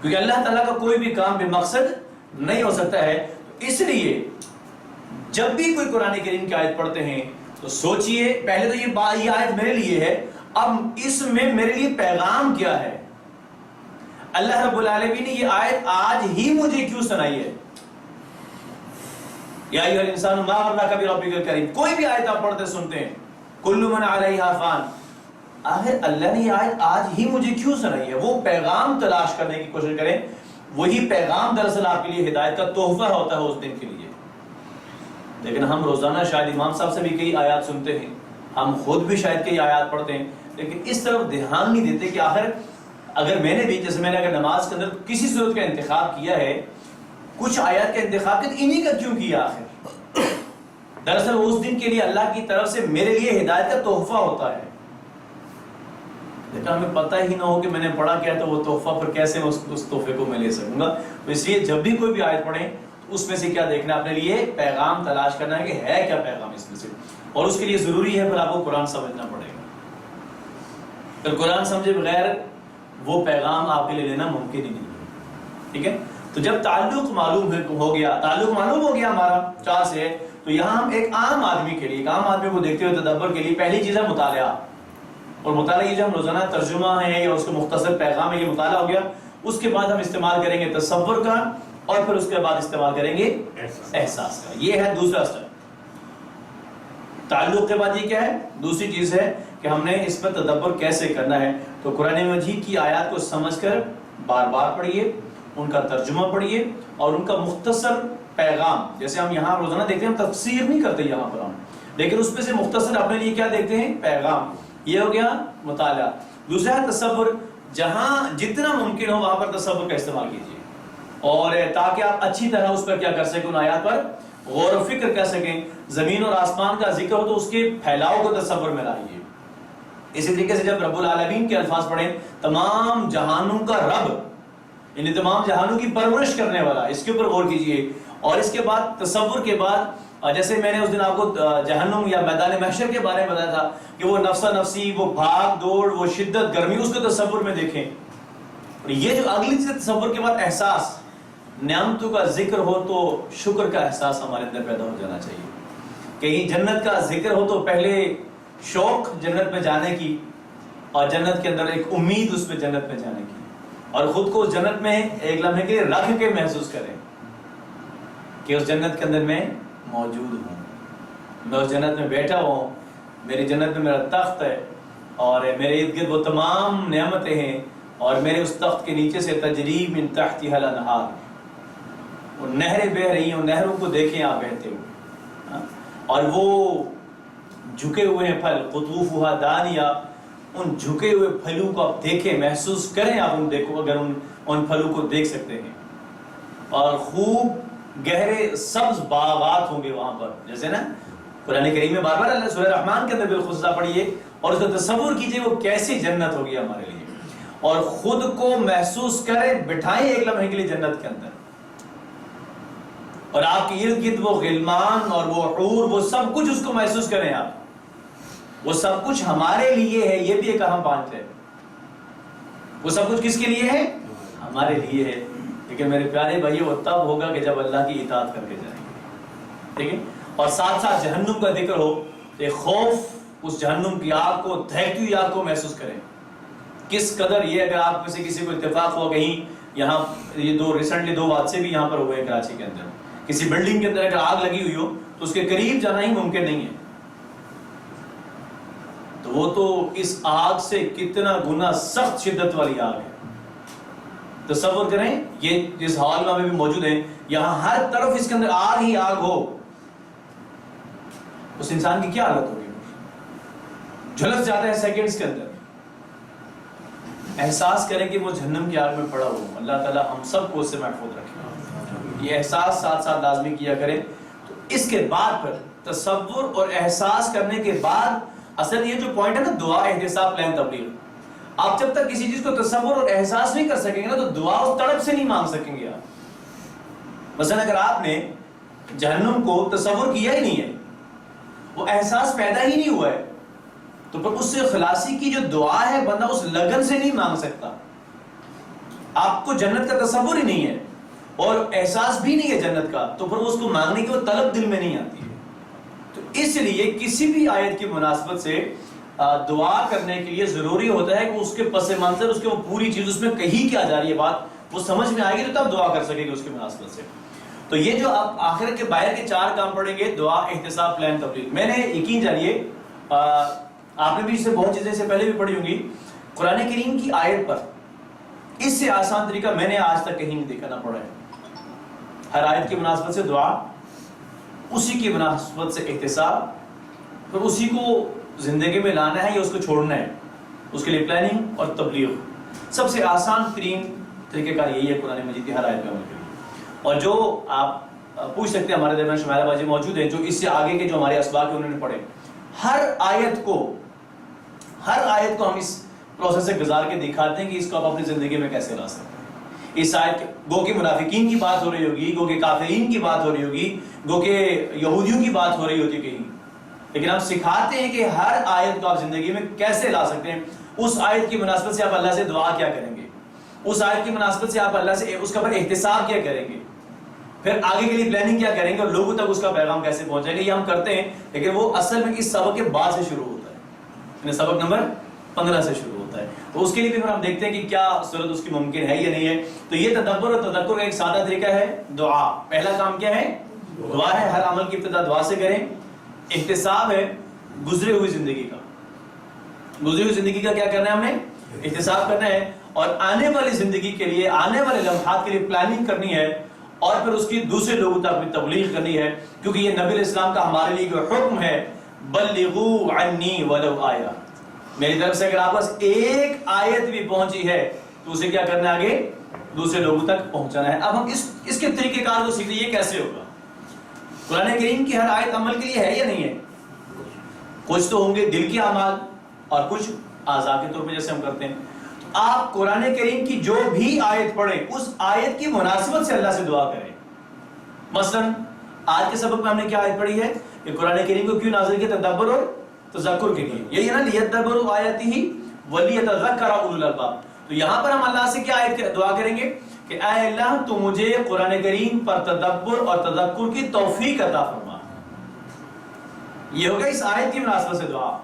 S1: کیونکہ اللہ تعالیٰ کا کوئی بھی کام بے مقصد نہیں ہو سکتا ہے. اس لیے جب بھی کوئی قرآن کریم کی آیت پڑھتے ہیں تو سوچئے پہلے تو یہ آیت میرے لیے ہے، اب اس میں میرے لیے پیغام کیا ہے. اللہ رب العالمین نے یہ آیت آج ہی مجھے کیوں سنائی ہے؟ یا ایھا الانسان ما غرک بربک الکریم. کوئی بھی آیت آپ پڑھتے سنتے ہیں، کل من علیہا فان. آخر اللہ نے یہ آیت آج ہی مجھے کیوں سنائی ہے؟ وہ پیغام تلاش کرنے کی کوشش کریں. وہی پیغام دراصل آپ کے لیے ہدایت کا تحفہ ہوتا ہے اس دن کے لیے. لیکن ہم روزانہ شاید امام صاحب سے بھی کئی آیات سنتے ہیں، ہم خود بھی شاید کئی آیات پڑھتے ہیں، لیکن اس طرف دھیان نہیں دیتے کہ آخر اگر میں نے بھی، جیسے میں نے اگر نماز کے اندر کسی صورت کا انتخاب کیا ہے، کچھ آیات کا انتخاب کیا، انہی کا کیوں کیا آخر؟ دراصل وہ اس دن کے لیے اللہ کی طرف سے میرے لیے ہدایت کا تحفہ ہوتا ہے. لیکن ہمیں پتہ ہی نہ ہو کہ میں نے پڑھا کیا تو وہ تحفہ پر کیسے اس تحفے کو میں لے سکوں گا. تو اس لیے جب بھی کوئی بھی آیت پڑھیں اس میں سے کیا دیکھنا ہے، اپنے لیے پیغام تلاش کرنا ہے کہ ہے کیا پیغام اس میں سے. اور اس کے لیے ضروری ہے پھر آپ کو قرآن سمجھنا پڑے گا. پھر قرآن سمجھے بغیر وہ پیغام آپ کے لیے لینا ممکن ہی نہیں ہے. ٹھیک ہے. تو جب تعلق معلوم ہو گیا ہمارا چاہ سے، تو یہاں ہم ایک عام آدمی کے لیے، ایک عام آدمی کو دیکھتے ہوئے تدبر کے لیے پہلی چیز ہے مطالعہ. اور مطالعہ یہ جو ہم روزانہ ترجمہ ہے یا اس کا مختصر پیغام ہے، یہ مطالعہ ہو گیا. اس کے بعد ہم استعمال کریں گے تصور کا، اور پھر اس کے بعد استعمال کریں گے احساس کا. یہ ہے دوسرا سٹیپ. تعلق کے بعد یہ کیا ہے؟ دوسری چیز ہے کہ ہم نے اس پر تدبر کیسے کرنا ہے. تو قرآن مجید کی آیات کو سمجھ کر بار بار پڑھیے، ان کا ترجمہ پڑھیے اور ان کا مختصر پیغام. جیسے ہم یہاں روزانہ دیکھتے ہیں، ہم تفسیر نہیں کرتے یہاں پر ہم، لیکن اس میں سے مختصر اپنے لیے کیا دیکھتے ہیں؟ پیغام. یہ ہو گیا مطالعہ. دوسرا ہے تصور. جہاں جتنا ممکن ہو وہاں پر تصور کا استعمال کیجیے، اور تاکہ آپ اچھی طرح اس پر کیا کر سکیں، ان آیات پر غور و فکر کر سکیں. زمین اور آسمان کا ذکر ہو تو اس کے پھیلاؤ کو تصور میں لائیے. اسی طریقے سے جب رب العالمین کے الفاظ پڑھیں، تمام جہانوں کا رب، یعنی تمام جہانوں کی پرورش کرنے والا، اس کے اوپر غور کیجیے. اور اس کے بعد تصور کے بعد، جیسے میں نے اس دن آپ کو جہنم یا میدان محشر کے بارے میں بتایا تھا کہ وہ نفسا نفسی، وہ بھاگ دوڑ، وہ شدت گرمی، اس کو تصور میں دیکھیں. اور یہ جو اگلی چیز تصور کے بعد احساس، نعمتوں کا ذکر ہو تو شکر کا احساس ہمارے اندر پیدا ہو جانا چاہیے. کہیں جنت کا ذکر ہو تو پہلے شوق جنت میں جانے کی، اور جنت کے اندر ایک امید اس میں جنت میں جانے کی، اور خود کو اس جنت میں ایک لمحے کے لیے رکھ کے محسوس کریں کہ اس جنت کے اندر میں موجود ہوں، میں اس جنت میں بیٹھا ہوں، میری جنت میں میرا تخت ہے، اور میرے ارد گرد وہ تمام نعمتیں ہیں، اور میرے اس تخت کے نیچے سے تجری من تحتها الانہار، وہ نہریں بہہ رہی ہیں، نہروں کو دیکھیں آپ بہتے ہوئے، اور وہ جھکے ہوئے ہیں پھل، قطوفھا دانیہ، ان جھکے ہوئے پھلوں کو آپ دیکھیں، محسوس کریں آپ ان دیکھو، اگر ان پھلوں کو دیکھ سکتے ہیں. اور خوب گہرے سبز باغات ہوں گے وہاں پر. جیسے نا قرآن کریم میں بار بار اللہ سورہ رحمان کے اندر بالخصوص پڑھیے اور اس کا تصور کیجئے وہ کیسی جنت ہوگی ہمارے لیے، اور خود کو محسوس کریں، بٹھائیں ایک لمحے کے لیے جنت کے اندر، اور آپ کے ارد گرد وہ غلمان اور وہ حور، وہ سب کچھ اس کو محسوس کریں آپ. وہ سب کچھ ہمارے لیے ہے. یہ بھی ایک اہم بات ہے. وہ سب کچھ کس کے لیے ہے؟ ہمارے لیے ہے. لیکن میرے پیارے بھائی وہ تب ہوگا کہ جب اللہ کی اطاعت کر کے جائیں گے. ٹھیک ہے، اور ساتھ ساتھ جہنم کا ذکر ہو تو ایک خوف اس جہنم کی آگ کو، دہتی ہوئی آگ کو محسوس کریں. کس قدر یہ، اگر آپ میں سے کسی کو اتفاق ہو کہیں یہاں یہ ریسنٹلی دو حادثے بھی یہاں پر ہوئے ہیں کراچی کے اندر، کسی بلڈنگ کے اندر اگر آگ لگی ہوئی ہو تو اس کے قریب جانا ہی ممکن نہیں ہے. تو وہ تو اس آگ سے کتنا گنا سخت شدت والی آگ ہے. تصور کریں یہ جس ہال میں ہمیں بھی موجود ہیں، یہاں ہر طرف اس کے اندر آگ ہی آگ ہو، اس انسان کی کیا حالت ہوگی؟ جھلس جاتا ہے سیکنڈز کے اندر. احساس کریں کہ وہ جہنم کی آگ میں پڑا ہو. اللہ تعالی ہم سب کو اس سے محفوظ رکھے. یہ احساس ساتھ ساتھ لازمی کیا کریں. تو اس کے بعد پھر تصور اور احساس کرنے کے بعد اصل یہ جو پوائنٹ ہے نا، دعا، احتساب، پلان، تبلیغ. آپ جب تک کسی چیز کو تصور اور احساس نہیں کر سکیں گے نا تو دعا اس تڑپ سے نہیں مانگ سکیں گے آپ. مثلا اگر آپ نے جہنم کو تصور کیا ہی نہیں ہے، وہ احساس پیدا ہی نہیں ہوا ہے، تو پھر اس سے خلاصی کی جو دعا ہے بندہ اس لگن سے نہیں مانگ سکتا. آپ کو جنت کا تصور ہی نہیں ہے اور احساس بھی نہیں ہے جنت کا، تو پھر اس کو مانگنے کی وہ طلب دل میں نہیں آتی ہے. تو اس لیے کسی بھی آیت کی مناسبت سے دعا کرنے کے لیے ضروری ہوتا ہے کہ اس کے پس منظر، اس کے وہ پوری چیز اس میں کہی کیا جا رہی ہے بات وہ سمجھ میں آئے گی تو تب دعا کر سکے گی اس کی مناسبت سے. تو یہ جو آپ آخر کے باہر کے 4 کام پڑھیں گے، دعا، احتساب، پلان، تبلیغ. میں نے یقین جانیے آپ نے بھی اس سے بہت چیزیں سے پہلے بھی پڑھی ہوں گی. قرآن کریم کی آیت پر اس سے آسان طریقہ میں نے آج تک کہیں نہیں دیکھا، نہ پڑھا ہے. ہر آیت کی مناسبت سے دعا، اسی کی مناسبت سے احتساب، پھر اسی کو زندگی میں لانا ہے یا اس کو چھوڑنا ہے، اس کے لیے پلاننگ اور تبلیغ. سب سے آسان ترین طریقہ کار یہی ہے قرآن مجید کی ہر آیت میں عمل کرنا. اور جو آپ پوچھ سکتے ہیں، ہمارے درمیان شمائلہ باجی موجود ہیں جو اس سے آگے کے جو ہمارے اسباق انہوں نے پڑھے، ہر آیت کو ہم اس پروسیس سے گزار کے دکھاتے ہیں کہ اس کو آپ اپنی زندگی میں کیسے لا سکتے ہیں. اس آیت گو کہ منافقین کی بات ہو رہی ہوگی، گو کہ کافرین کی بات ہو رہی ہوگی، گو کہ یہودیوں کی بات ہو رہی ہوتی کہیں، لیکن ہم سکھاتے ہیں کہ ہر آیت کو آپ زندگی میں کیسے لا سکتے ہیں. اس آیت کی مناسبت سے آپ اللہ سے دعا کیا کریں گے، اس آیت کی مناسبت سے آپ اللہ سے اس کا پر احتساب کیا کریں گے، پھر آگے کے لیے پلاننگ کیا کریں گے اور لوگوں تک اس کا پیغام کیسے پہنچائیں گے. یہ ہم کرتے ہیں، لیکن وہ اصل میں اس سبق کے بعد سے شروع ہوتا ہے، سبق نمبر 15 سے شروع ہوتا ہے. تو اس کے لیے بھی ہم دیکھتے ہیں کہ کیا صورت اس کی ممکن ہے یا نہیں ہے. تو یہ تدبر اور تذکر کا ایک سادہ طریقہ ہے دعا. پہلا کام کیا ہے؟ دعا ہے. ہر عمل کی ابتدا دعا سے کریں. احتساب ہے گزرے ہوئی زندگی کا. گزری ہوئی زندگی کا کیا کرنا ہے؟ ہم نے احتساب کرنا ہے اور آنے والی زندگی کے لیے، آنے والے لمحات کے لیے پلاننگ کرنی ہے اور پھر اس کی دوسرے لوگوں تک بھی تبلیغ کرنی ہے. کیونکہ یہ نبی علیہ السلام کا ہمارے لیے جو حکم ہے، بلغوا عنی ولو آیہ، میری طرف سے اگر آپ پاس ایک آیت بھی پہنچی ہے تو اسے کیا کرنا ہے؟ آگے دوسرے لوگوں تک پہنچانا ہے. اب ہم اس کے طریقہ کار کو سیکھیں. یہ کیسے ہوگا؟ قرآن کریم کی ہر آیت عمل کے لیے ہے یا نہیں ہے؟ کچھ تو ہوں گے دل کے اعمال اور کچھ اعضاء کے طور پہ جیسے ہم کرتے ہیں. آپ قرآن کریم کی جو بھی آیت پڑھیں اس آیت کی مناسبت سے اللہ سے دعا کریں. مثلا آج کے سبق میں ہم نے کیا آیت پڑھی ہے کہ قرآن کریم کو کیوں نازل کیا؟ تدبر اور تذکر کے لیے. یہی ہے نا، لیدبروا آیاتہ ولیتذکر اولو الالباب. تو یہاں پر ہم اللہ سے کیا آیت دعا کریں گے کہ اے اللہ تو مجھے قرآن کریم پر تدبر اور تذکر کی توفیق عطا فرما. یہ ہوگا اس آیت کی مناسبت سے دعا.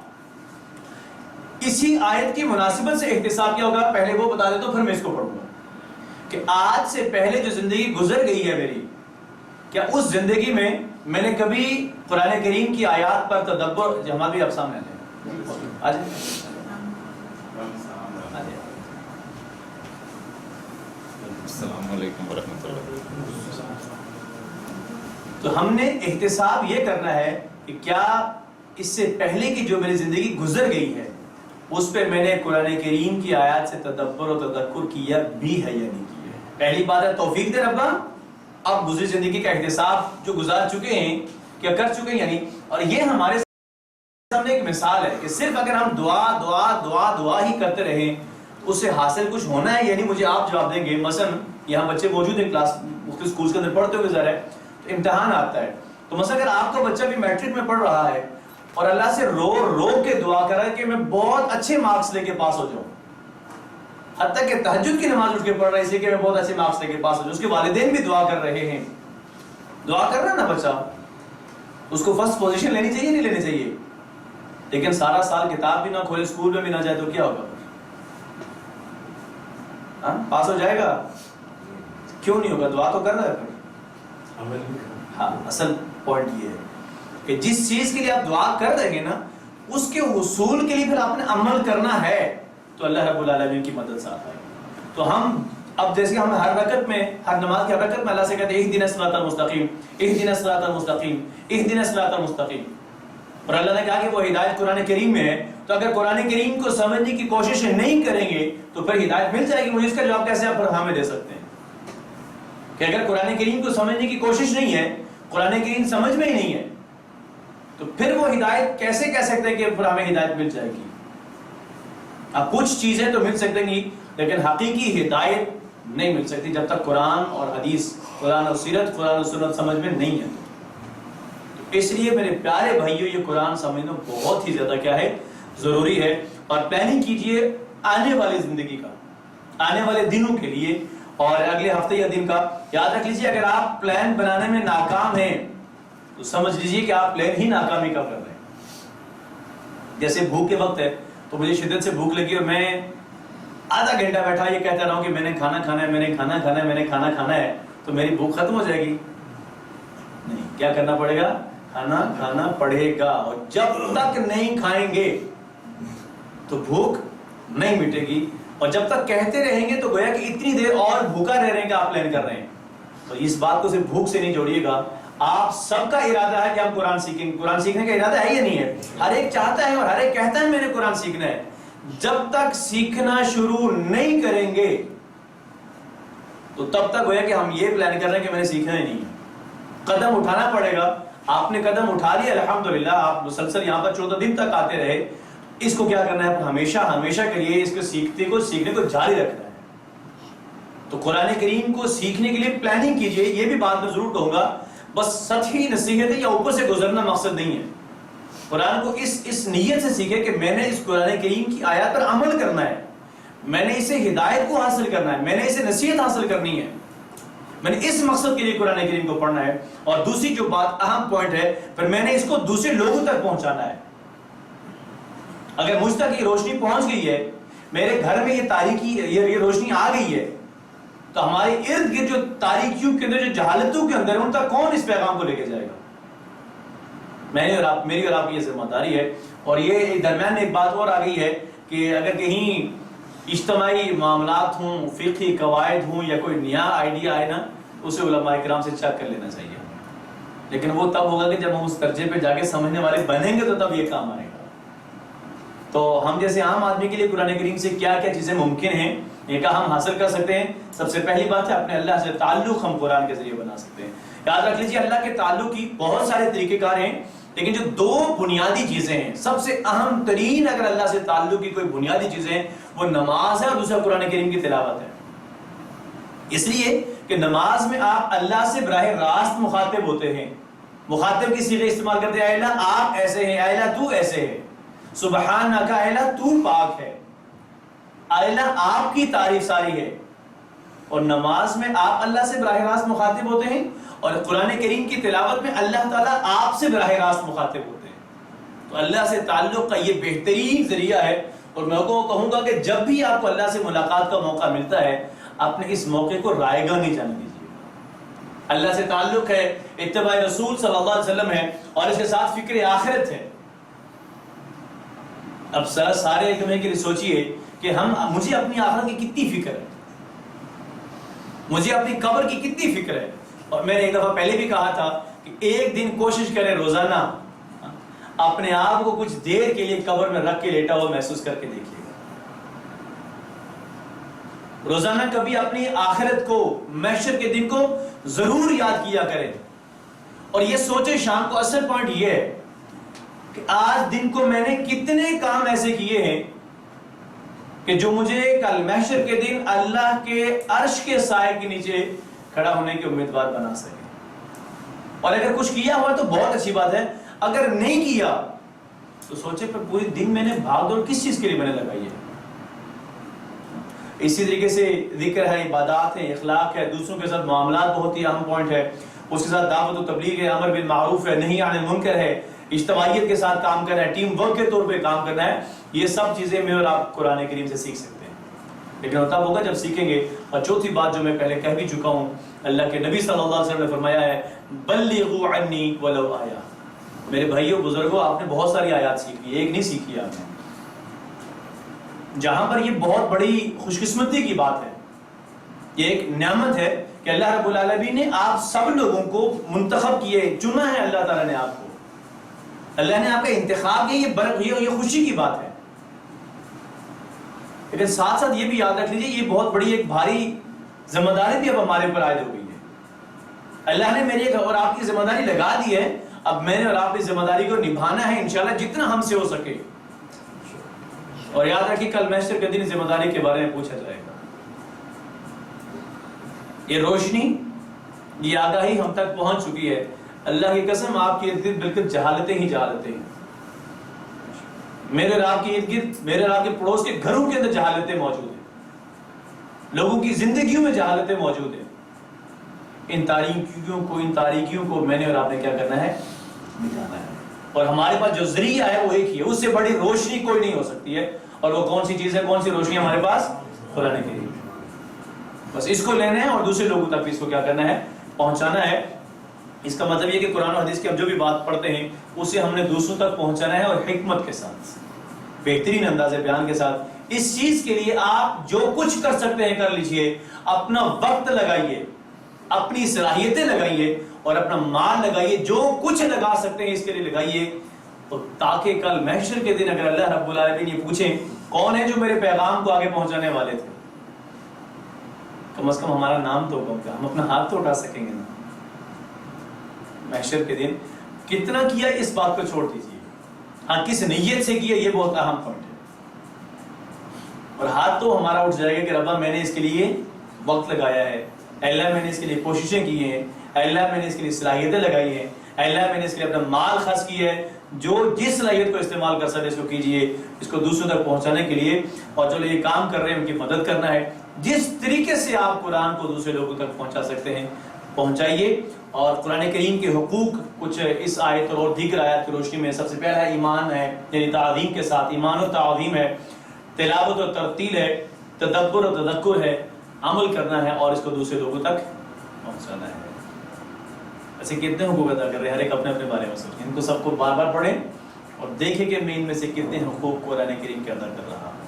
S1: اسی آیت کی مناسبت سے احتساب کیا ہوگا؟ پہلے وہ بتا دیتا ہوں پھر میں اس کو پڑھوں گا کہ آج سے پہلے جو زندگی گزر گئی ہے میری، کیا اس زندگی میں میں نے کبھی قرآن کریم کی آیات پر تدبر، جہاں بھی آپ سامنے آج
S3: السلام علیکم ورحمۃ اللہ.
S1: تو ہم نے احتساب یہ کرنا ہے کہ کیا اس سے پہلے کی جو میری زندگی گزر گئی ہے اس پہ میں نے قرآن کریم کی آیات سے تدبر و تذکر کیا بھی ہے یا نہیں کیا ہے. پہلی بات ہے توفیق دے ربا. اب گزری زندگی کا احتساب جو گزار چکے ہیں کیا کر چکے ہیں یعنی. اور یہ ہمارے سامنے ایک مثال ہے کہ صرف اگر ہم دعا دعا دعا دعا ہی کرتے رہیں اس سے حاصل کچھ ہونا ہے یعنی. مجھے آپ جواب دیں گے، مثلا یہاں بچے موجود ہیں کلاس مختلف اسکولز کے اندر پڑھتے ہوئے ظاہر ہے تو امتحان آتا ہے. تو مثلا اگر آپ کا بچہ بھی میٹرک میں پڑھ رہا ہے اور اللہ سے رو رو کے دعا کر رہا ہے کہ میں بہت اچھے مارکس لے کے پاس ہو جاؤں، حتیٰ کہ تہجد کی نماز اٹھ کے پڑھ رہا ہے اس لیے کہ میں بہت اچھے مارکس لے کے پاس ہو جاؤں، اس کے والدین بھی دعا کر رہے ہیں. دعا کر رہا ہے نا بچہ. اس کو فرسٹ پوزیشن لینی چاہیے نہیں لینی چاہیے؟ لیکن سارا سال کتاب بھی نہ کھولے، اسکول میں بھی نہ جائے تو کیا ہوگا؟ پاس ہو جائے گا؟ کیوں نہیں ہوگا؟ دعا تو کر رہا ہے پھر۔ ہاں، اصل پوائنٹ یہ ہے کہ جس چیز کے لیے آپ دعا کر رہے ہیں نا، اس کے حصول کے لیے پھر آپ نے عمل کرنا ہے تو اللہ رب العالمین کی مدد سے آتا ہے۔ تو ہم اب جیسے ہم ہر رکعت میں، ہر نماز کی ہر رکعت میں اللہ سے کہتے ہیں اہدنا الصراط المستقیم، اہدنا الصراط المستقیم، اہدنا الصراط المستقیم، اور اللہ نے کہا کہ وہ ہدایت قرآن کریم میں ہے۔ تو اگر قرآن کریم کو سمجھنے کی کوشش نہیں کریں گے تو پھر ہدایت مل جائے گی؟ مجھے اس کا جواب کیسے آپ ہمیں دے سکتے ہیں کہ اگر قرآن کریم کو سمجھنے کی کوشش نہیں ہے، قرآن کریم سمجھ میں ہی نہیں ہے، تو پھر وہ ہدایت کیسے کہہ سکتے ہیں کہ پھر ہمیں ہدایت مل جائے گی؟ اب کچھ چیزیں تو مل سکتی ہیں لیکن حقیقی ہدایت نہیں مل سکتی جب تک قرآن اور حدیث، قرآن اور سیرت، قرآن اور سنت سمجھ میں نہیں ہے۔ تو اس لیے میرے پیارے بھائیوں، یہ قرآن سمجھنا بہت ہی زیادہ کیا ہے، ضروری ہے۔ اور پلاننگ کیجئے آنے والی زندگی کا، آنے والے دنوں کے لیے اور اگلے ہفتے یا دن کا۔ یاد رکھ لیجئے اگر آپ پلان بنانے میں ناکام ہیں تو سمجھ لیجئے کہ آپ پلان ہی ناکامی کا کر رہے ہیں۔ جیسے بھوک کے وقت ہے تو مجھے شدت سے بھوک لگی اور میں آدھا گھنٹہ بیٹھا یہ کہتا رہا ہوں کہ میں نے کھانا کھانا ہے، میں نے کھانا کھانا ہے، میں نے کھانا کھانا ہے، تو میری بھوک ختم ہو جائے گی؟ نہیں، کیا کرنا پڑے گا؟ کھانا کھانا پڑے گا، اور جب تک نہیں کھائیں گے تو بھوک نہیں مٹے گی، اور جب تک کہتے رہیں گے تو گویا کہ اتنی دیر اور بھوکا رہ رہے ہیں کہ آپ پلان کر رہے ہیں۔ تو اس بات کو صرف بھوک سے نہیں جوڑیے گا، آپ سب کا ارادہ ہے کہ ہم قرآن سیکھیں۔ قرآن سیکھنے کا ارادہ ہے یا نہیں ہے؟ ہر ایک چاہتا ہے اور ہر ایک کہتا ہے میں نے قرآن سیکھنا ہے۔ جب تک سیکھنا شروع نہیں کریں گے تو تب تک گویا کہ ہم یہ پلان کر رہے ہیں کہ میں نے سیکھنا ہی نہیں ہے۔ قدم اٹھانا پڑے گا۔ آپ نے قدم اٹھا لیا الحمدللہ، آپ مسلسل یہاں پر 14 دن تک آتے رہے، اس کو کیا کرنا ہے؟ ہمیشہ ہمیشہ کے لیے اس کو سیکھنے کو جاری رکھنا ہے۔ تو قرآن کریم کو سیکھنے کے لیے پلاننگ کیجئے۔ یہ بھی بات میں ضرور کہوں گا، بس سطحی نصیحت ہے یا اوپر سے گزرنا مقصد نہیں ہے۔ قرآن کو اس نیت سے سیکھے کہ میں نے اس قرآن کریم کی آیات پر عمل کرنا ہے، میں نے اسے ہدایت کو حاصل کرنا ہے، میں نے اسے نصیحت حاصل کرنی ہے، میں نے اس مقصد کے لیے قرآن کریم کو پڑھنا ہے۔ اور دوسری جو بات اہم پوائنٹ ہے، پھر میں نے اس کو دوسرے لوگوں تک پہنچانا ہے۔ اگر مجھ تک یہ روشنی پہنچ گئی ہے، میرے گھر میں یہ تاریکی، یہ روشنی آ گئی ہے، تو ہمارے ارد گرد جو تاریکیوں کے اندر، جو جہالتوں کے اندر، ان تک کون اس پیغام کو لے کے جائے گا؟ میری اور آپ کی یہ ذمہ داری ہے۔ اور یہ درمیان میں ایک بات اور آ گئی ہے کہ اگر کہیں اجتماعی معاملات ہوں، فقہی قواعد ہوں، یا کوئی نیا آئیڈیا آئے نا، اسے علماء کرام سے چیک کر لینا چاہیے، لیکن وہ تب ہوگا کہ جب ہم اس درجے پہ جا کے سمجھنے والے بنیں گے تو تب یہ کام آئے گا۔ تو ہم جیسے عام آدمی کے لیے قرآن کریم سے کیا کیا چیزیں ممکن ہیں، یہ کا ہم حاصل کر سکتے ہیں؟ سب سے پہلی بات ہے اپنے اللہ سے تعلق ہم قرآن کے ذریعے بنا سکتے ہیں۔ یاد رکھ لیجیے اللہ کے تعلق کی بہت سارے طریقہ کار ہیں، لیکن جو دو بنیادی چیزیں ہیں، سب سے اہم ترین اگر اللہ سے تعلق کی کوئی بنیادی چیزیں ہیں، وہ نماز ہے اور دوسرا قرآن کریم کی تلاوت ہے۔ اس لیے کہ نماز میں آپ اللہ سے براہ راست مخاطب ہوتے ہیں، مخاطب کی صیغے استعمال کرتے ہیں، اے اللہ آپ ایسے ہیں، اے اللہ تو ایسے ہے، سبحانک اے اللہ تو پاک ہے، اے اللہ آپ کی تعریف ساری ہے۔ اور نماز میں آپ اللہ سے براہ راست مخاطب ہوتے ہیں، اور قرآن کریم کی تلاوت میں اللہ تعالیٰ آپ سے براہ راست مخاطب ہوتے ہیں۔ تو اللہ سے تعلق کا یہ بہترین ذریعہ ہے، اور میں کو کہوں گا کہ جب بھی آپ کو اللہ سے ملاقات کا موقع ملتا ہے، اپنے اس موقع کو رائے گاہ نہیں جانے دیجیے۔ اللہ سے تعلق ہے، اتباع رسول صلی اللہ علیہ وسلم ہے، اور اس کے ساتھ فکر آخرت ہے۔ اب سارے ایک کے لیے سوچئے کہ مجھے اپنی آخرت کی کتنی فکر ہے، مجھے اپنی قبر کی کتنی فکر ہے۔ اور میں نے ایک دفعہ پہلے بھی کہا تھا کہ ایک دن کوشش کریں روزانہ اپنے آپ کو کچھ دیر کے لیے قبر میں رکھ کے لیٹا ہوا محسوس کر کے دیکھیے گا۔ روزانہ کبھی اپنی آخرت کو، محشر کے دن کو ضرور یاد کیا کریں، اور یہ سوچیں شام کو۔ اصل پوائنٹ یہ ہے کہ آج دن کو میں نے کتنے کام ایسے کیے ہیں کہ جو مجھے کل محشر کے دن اللہ کے عرش کے سائے کے نیچے کھڑا ہونے کے امیدوار بنا سکے۔ اور اگر کچھ کیا ہوا تو بہت اچھی بات ہے، اگر نہیں کیا تو سوچے پھر پورے دن میں نے بھاگ دوڑ کس چیز کے لیے میں نے لگائی ہے۔ اسی طریقے سے ذکر ہے، عبادات ہے، اخلاق ہے، دوسروں کے ساتھ معاملات بہت ہی اہم پوائنٹ ہے، اس کے ساتھ دعوت و تبلیغ ہے، امر بالمعروف ہے، نہی عن المنکر ہے، اجتماعیت کے ساتھ کام کرنا ہے، ٹیم ورک کے طور پہ کام کرنا ہے. یہ سب چیزیں میں اور آپ قرآن کریم سے سیکھ سکتے ہیں، لیکن تب ہوگا جب سیکھیں گے. اور چوتھی بات جو میں پہلے کہہ بھی چکا ہوں، اللہ کے نبی صلی اللہ علیہ وسلم نے فرمایا ہے بلغوا عنی ولو آیا. میرے بھائیوں بزرگوں، آپ نے بہت ساری آیات سیکھ لی، ایک نہیں سیکھی آپ نے. جہاں پر یہ بہت بڑی خوش قسمتی کی بات ہے، یہ ایک نعمت ہے کہ اللہ رب العالمین نے آپ سب لوگوں کو منتخب کیے، چنا ہے اللہ تعالیٰ نے آپ کو، اللہ نے آپ کا انتخاب کیا. یہ خوشی کی بات ہے، لیکن ساتھ ساتھ یہ بھی یاد رکھ لیجیے یہ بہت بڑی ایک بھاری ذمہ داری بھی اب ہمارے اوپر عائد ہو گئی ہے. اللہ نے میری اور آپ کی ذمہ داری لگا دی ہے، اب میں نے اور آپ کی ذمہ داری کو نبھانا ہے انشاءاللہ جتنا ہم سے ہو سکے. اور یاد رکھیے کل محشر کے دن ذمہ داری کے بارے میں پوچھا جائے گا. یہ روشنی، یہ آگاہی ہم تک پہنچ چکی ہے. اللہ کی قسم آپ کے ارد گرد بالکل جہالتیں ہی جہالتیں ہیں. میرے اور آپ کے ارد گرد، میرے اور آپ کے پڑوس کے گھروں کے اندر جہالتیں موجود ہیں، لوگوں کی زندگیوں میں جہالتیں موجود ہیں. ان تاریکیوں کو میں نے اور آپ نے کیا کرنا ہے؟ مٹانا ہے. اور ہمارے پاس جو ذریعہ ہے وہ ایک ہی ہے، اس سے بڑی روشنی کوئی نہیں ہو سکتی ہے. اور وہ کون سی چیز ہے، کون سی روشنی ہمارے پاس؟ قرآن کریم. بس اس کو لینا ہے اور دوسرے لوگوں تک اس کو کیا کرنا ہے؟ پہنچانا ہے. اس کا مطلب یہ کہ قرآن و حدیث کی ہم جو بھی بات پڑھتے ہیں اسے ہم نے دوسروں تک پہنچانا ہے، اور حکمت کے ساتھ، بہترین انداز بیان کے ساتھ. اس چیز کے لیے آپ جو کچھ کر سکتے ہیں کر لیجئے. اپنا وقت لگائیے، اپنی صلاحیتیں لگائیے، اور اپنا مال لگائیے، جو کچھ لگا سکتے ہیں اس کے لیے لگائیے. تاکہ کل محشر کے دن اگر اللہ رب العالمین یہ پوچھیں کون ہے جو میرے پیغام کو آگے پہنچانے والے تھے، کم از کم ہمارا نام تو ہوگا، ہم اپنا ہاتھ تو اٹھا سکیں گے نا. محشر کے دن کتنا کیا اس بات کو چھوڑ دیجیے، ہاں کس نیت سے کیا یہ بہت اہم پوائنٹ ہے. اور ہاتھ تو ہمارا اٹھ جائے گا کہ ربا میں نے اس کے لیے وقت لگایا ہے، اللہ میں نے اس کے لیے کوششیں کی ہیں، اللہ میں نے اس کے لیے صلاحیتیں لگائی ہیں، اللہ میں نے اس کے لیے اپنا مال خرچ کیا ہے. جو جس صلاحیت کو استعمال کر سکتے اس کو کیجئے، اس کو دوسروں تک پہنچانے کے لیے. اور جو یہ کام کر رہے ہیں ان کی مدد کرنا ہے. جس طریقے سے آپ قرآن کو دوسرے لوگوں تک پہنچا سکتے ہیں پہنچائیے. اور قرآن کریم کے حقوق کچھ اس آیت اور دیگر آیات کی روشنی میں سب سے پہلا ہے ایمان ہے، یعنی تعظیم کے ساتھ ایمان و تعظیم ہے، تلاوت و ترتیل ہے، تدبر و تذکر ہے، عمل کرنا ہے اور اس کو دوسرے لوگوں تک پہنچانا ہے. ایسے کتنے حقوق ادا کر رہے ہیں، ہر ایک اپنے اپنے بارے میں سوچیں. ان کو سب کو بار بار پڑھیں اور دیکھیں کہ میں ان میں سے کتنے حقوق قرآن کریم کے ادا کر رہا ہوں.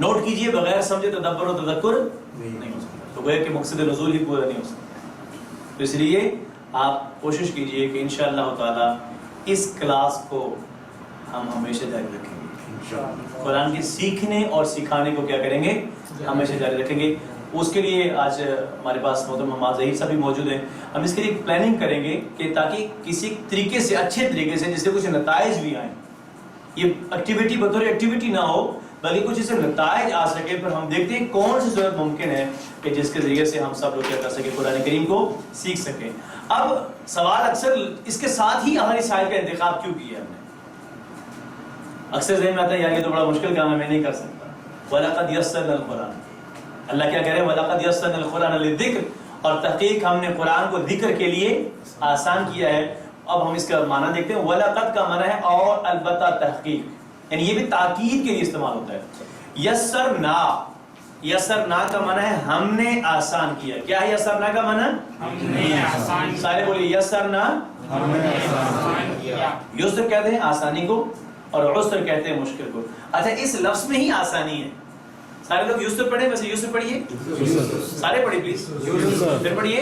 S1: نوٹ کیجئے، بغیر سمجھے تدبر و تذکر نہیں ہو سکتا. تو گویا کہ مقصد نزول ہی پورا نہیں ہو سکتا. تو اس لیے آپ کوشش کیجئے کہ انشاءاللہ تعالی اس کلاس کو ہم ہمیشہ جاری رکھیں گے. قرآن کے سیکھنے اور سکھانے کو کیا کریں گے؟ ہمیشہ جاری رکھیں گے. اس کے لیے آج ہمارے پاس محترم محمد ظہیر صاحب بھی موجود ہیں. ہم اس کے لیے پلاننگ کریں گے کہ تاکہ کسی طریقے سے، اچھے طریقے سے، جس سے کچھ نتائج بھی آئیں. یہ ایکٹیویٹی بطور ایکٹیویٹی نہ ہو بلکہ کچھ اسے نتائج آ سکے. پھر ہم دیکھتے ہیں کون سی صورت ممکن ہے کہ جس کے ذریعے سے ہم سب لوگ کیا کر سکیں، قرآن کریم کو سیکھ سکیں. اب سوال اکثر اس کے ساتھ ہی ہماری سائل کا انتخاب کیوں کیا ہم نے؟ اکثر ذہن میں آتا ہے یار یہ تو بڑا مشکل کام ہے، میں نہیں کر سکتا. وَلَقَدْ يَسَّرْنَا الْقُرْآنَ، اللہ کیا کہہ رہے ہیں؟ وَلَقَدْ يَسَّرْنَا الْقُرْآنَ لِلذِّكْرِ، اور تحقیق ہم نے قرآن کو ذکر کے لیے آسان کیا ہے. اب ہم اس کا معنی دیکھتے ہیں. وَلَقَدْ کا معنی ہے اور البتہ تحقیق، یعنی یہ بھی تاکید کے لیے استعمال ہوتا ہے. یسرنا، یسرنا کا معنی ہے ہم نے آسان کیا. کیا ہے یسرنا کا معنی؟
S4: ہم نے آسان.
S1: سارے بولیے یسرنا.
S4: ہم نے آسان کیا.
S1: یسر کہتے ہیں آسانی کو اور عسر کہتے ہیں مشکل کو. اچھا اس لفظ میں ہی آسانی ہے. سارے لوگ یسر پڑھیں، ویسے یسر پڑھیے، سارے پڑھیں پلیز. پھر پڑھیے.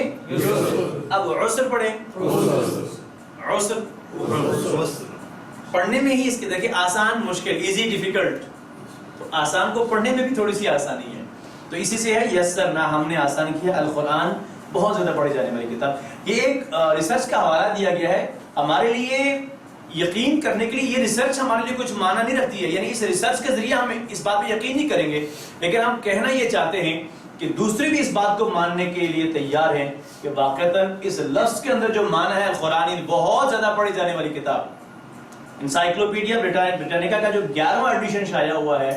S1: اب عسر پڑھیں. عسر پڑھنے میں ہی اس کے دیکھیں آسان مشکل، ایزی ڈیفیکلٹ. تو آسان کو پڑھنے میں بھی تھوڑی سی آسانی ہے. تو اسی سے ہے یسرنا، ہم نے آسان کیا. القرآن بہت زیادہ پڑھی جانے والی کتاب. یہ ایک ریسرچ کا حوالہ دیا گیا ہے. ہمارے لیے یقین کرنے کے لیے یہ ریسرچ ہمارے لیے کچھ معنی نہیں رکھتی ہے، یعنی اس ریسرچ کے ذریعے ہم اس بات پہ یقین نہیں کریں گے، لیکن ہم کہنا یہ چاہتے ہیں کہ دوسرے بھی اس بات کو ماننے کے لیے تیار ہیں کہ واقعتاً اس لفظ کے اندر جو معنی ہے قرآن بہت زیادہ پڑھی جانے والی کتاب. انسائکلوپیڈیا بریٹانیکا کا جو 11واں ایڈیشن شائع ہوا ہے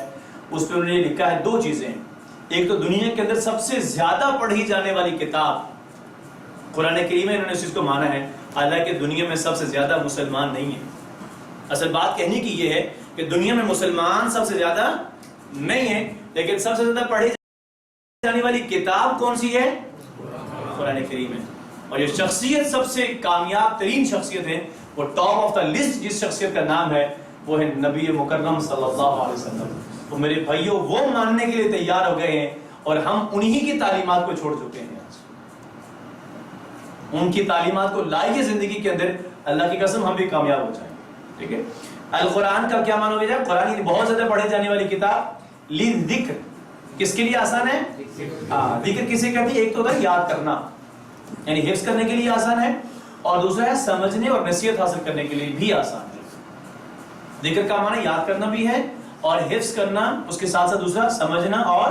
S1: اس پہ انہوں نے لکھا ہے دو چیزیں. ایک تو دنیا کے اندر سب سے زیادہ پڑھی جانے والی کتاب قرآن کریم ہے. انہوں نے اس چیز کو مانا ہے حالانکہ دنیا میں سب سے زیادہ مسلمان نہیں ہیں. اصل بات کہنے کی یہ ہے کہ دنیا میں مسلمان سب سے زیادہ نہیں ہیں، لیکن سب سے زیادہ پڑھی جانے والی کتاب کون سی ہے؟ قرآن کریم ہے. اور یہ شخصیت سب سے کامیاب ترین شخصیت ہے، وہ ٹاپ آف دا لسٹ جس شخصیت کا نام ہے وہ ہے نبی مکرم صلی اللہ علیہ وسلم. تو میرے بھائیوں وہ ماننے کے لیے تیار ہو گئے ہیں اور ہم انہی کی تعلیمات کو چھوڑ چکے ہیں. ان کی تعلیمات کو لائیے زندگی کے اندر، اللہ کی قسم ہم بھی کامیاب ہو جائیں. ٹھیک ہے. القرآن کا کیا معنی ہو گیا؟ قرآن کی بہت زیادہ پڑھی جانے والی کتاب. للذکر کس کے لیے آسان ہے؟ ذکر کسے کہتے ہیں؟ ایک تو ہوتا ہے یاد کرنا، یعنی حفظ کرنے کے لیے آسان ہے، اور دوسرا ہے سمجھنے اور نصیحت حاصل کرنے کے لیے بھی آسان ہے. ذکر کا معنی یاد کرنا بھی ہے اور حفظ کرنا، اس کے ساتھ ساتھ دوسرا سمجھنا اور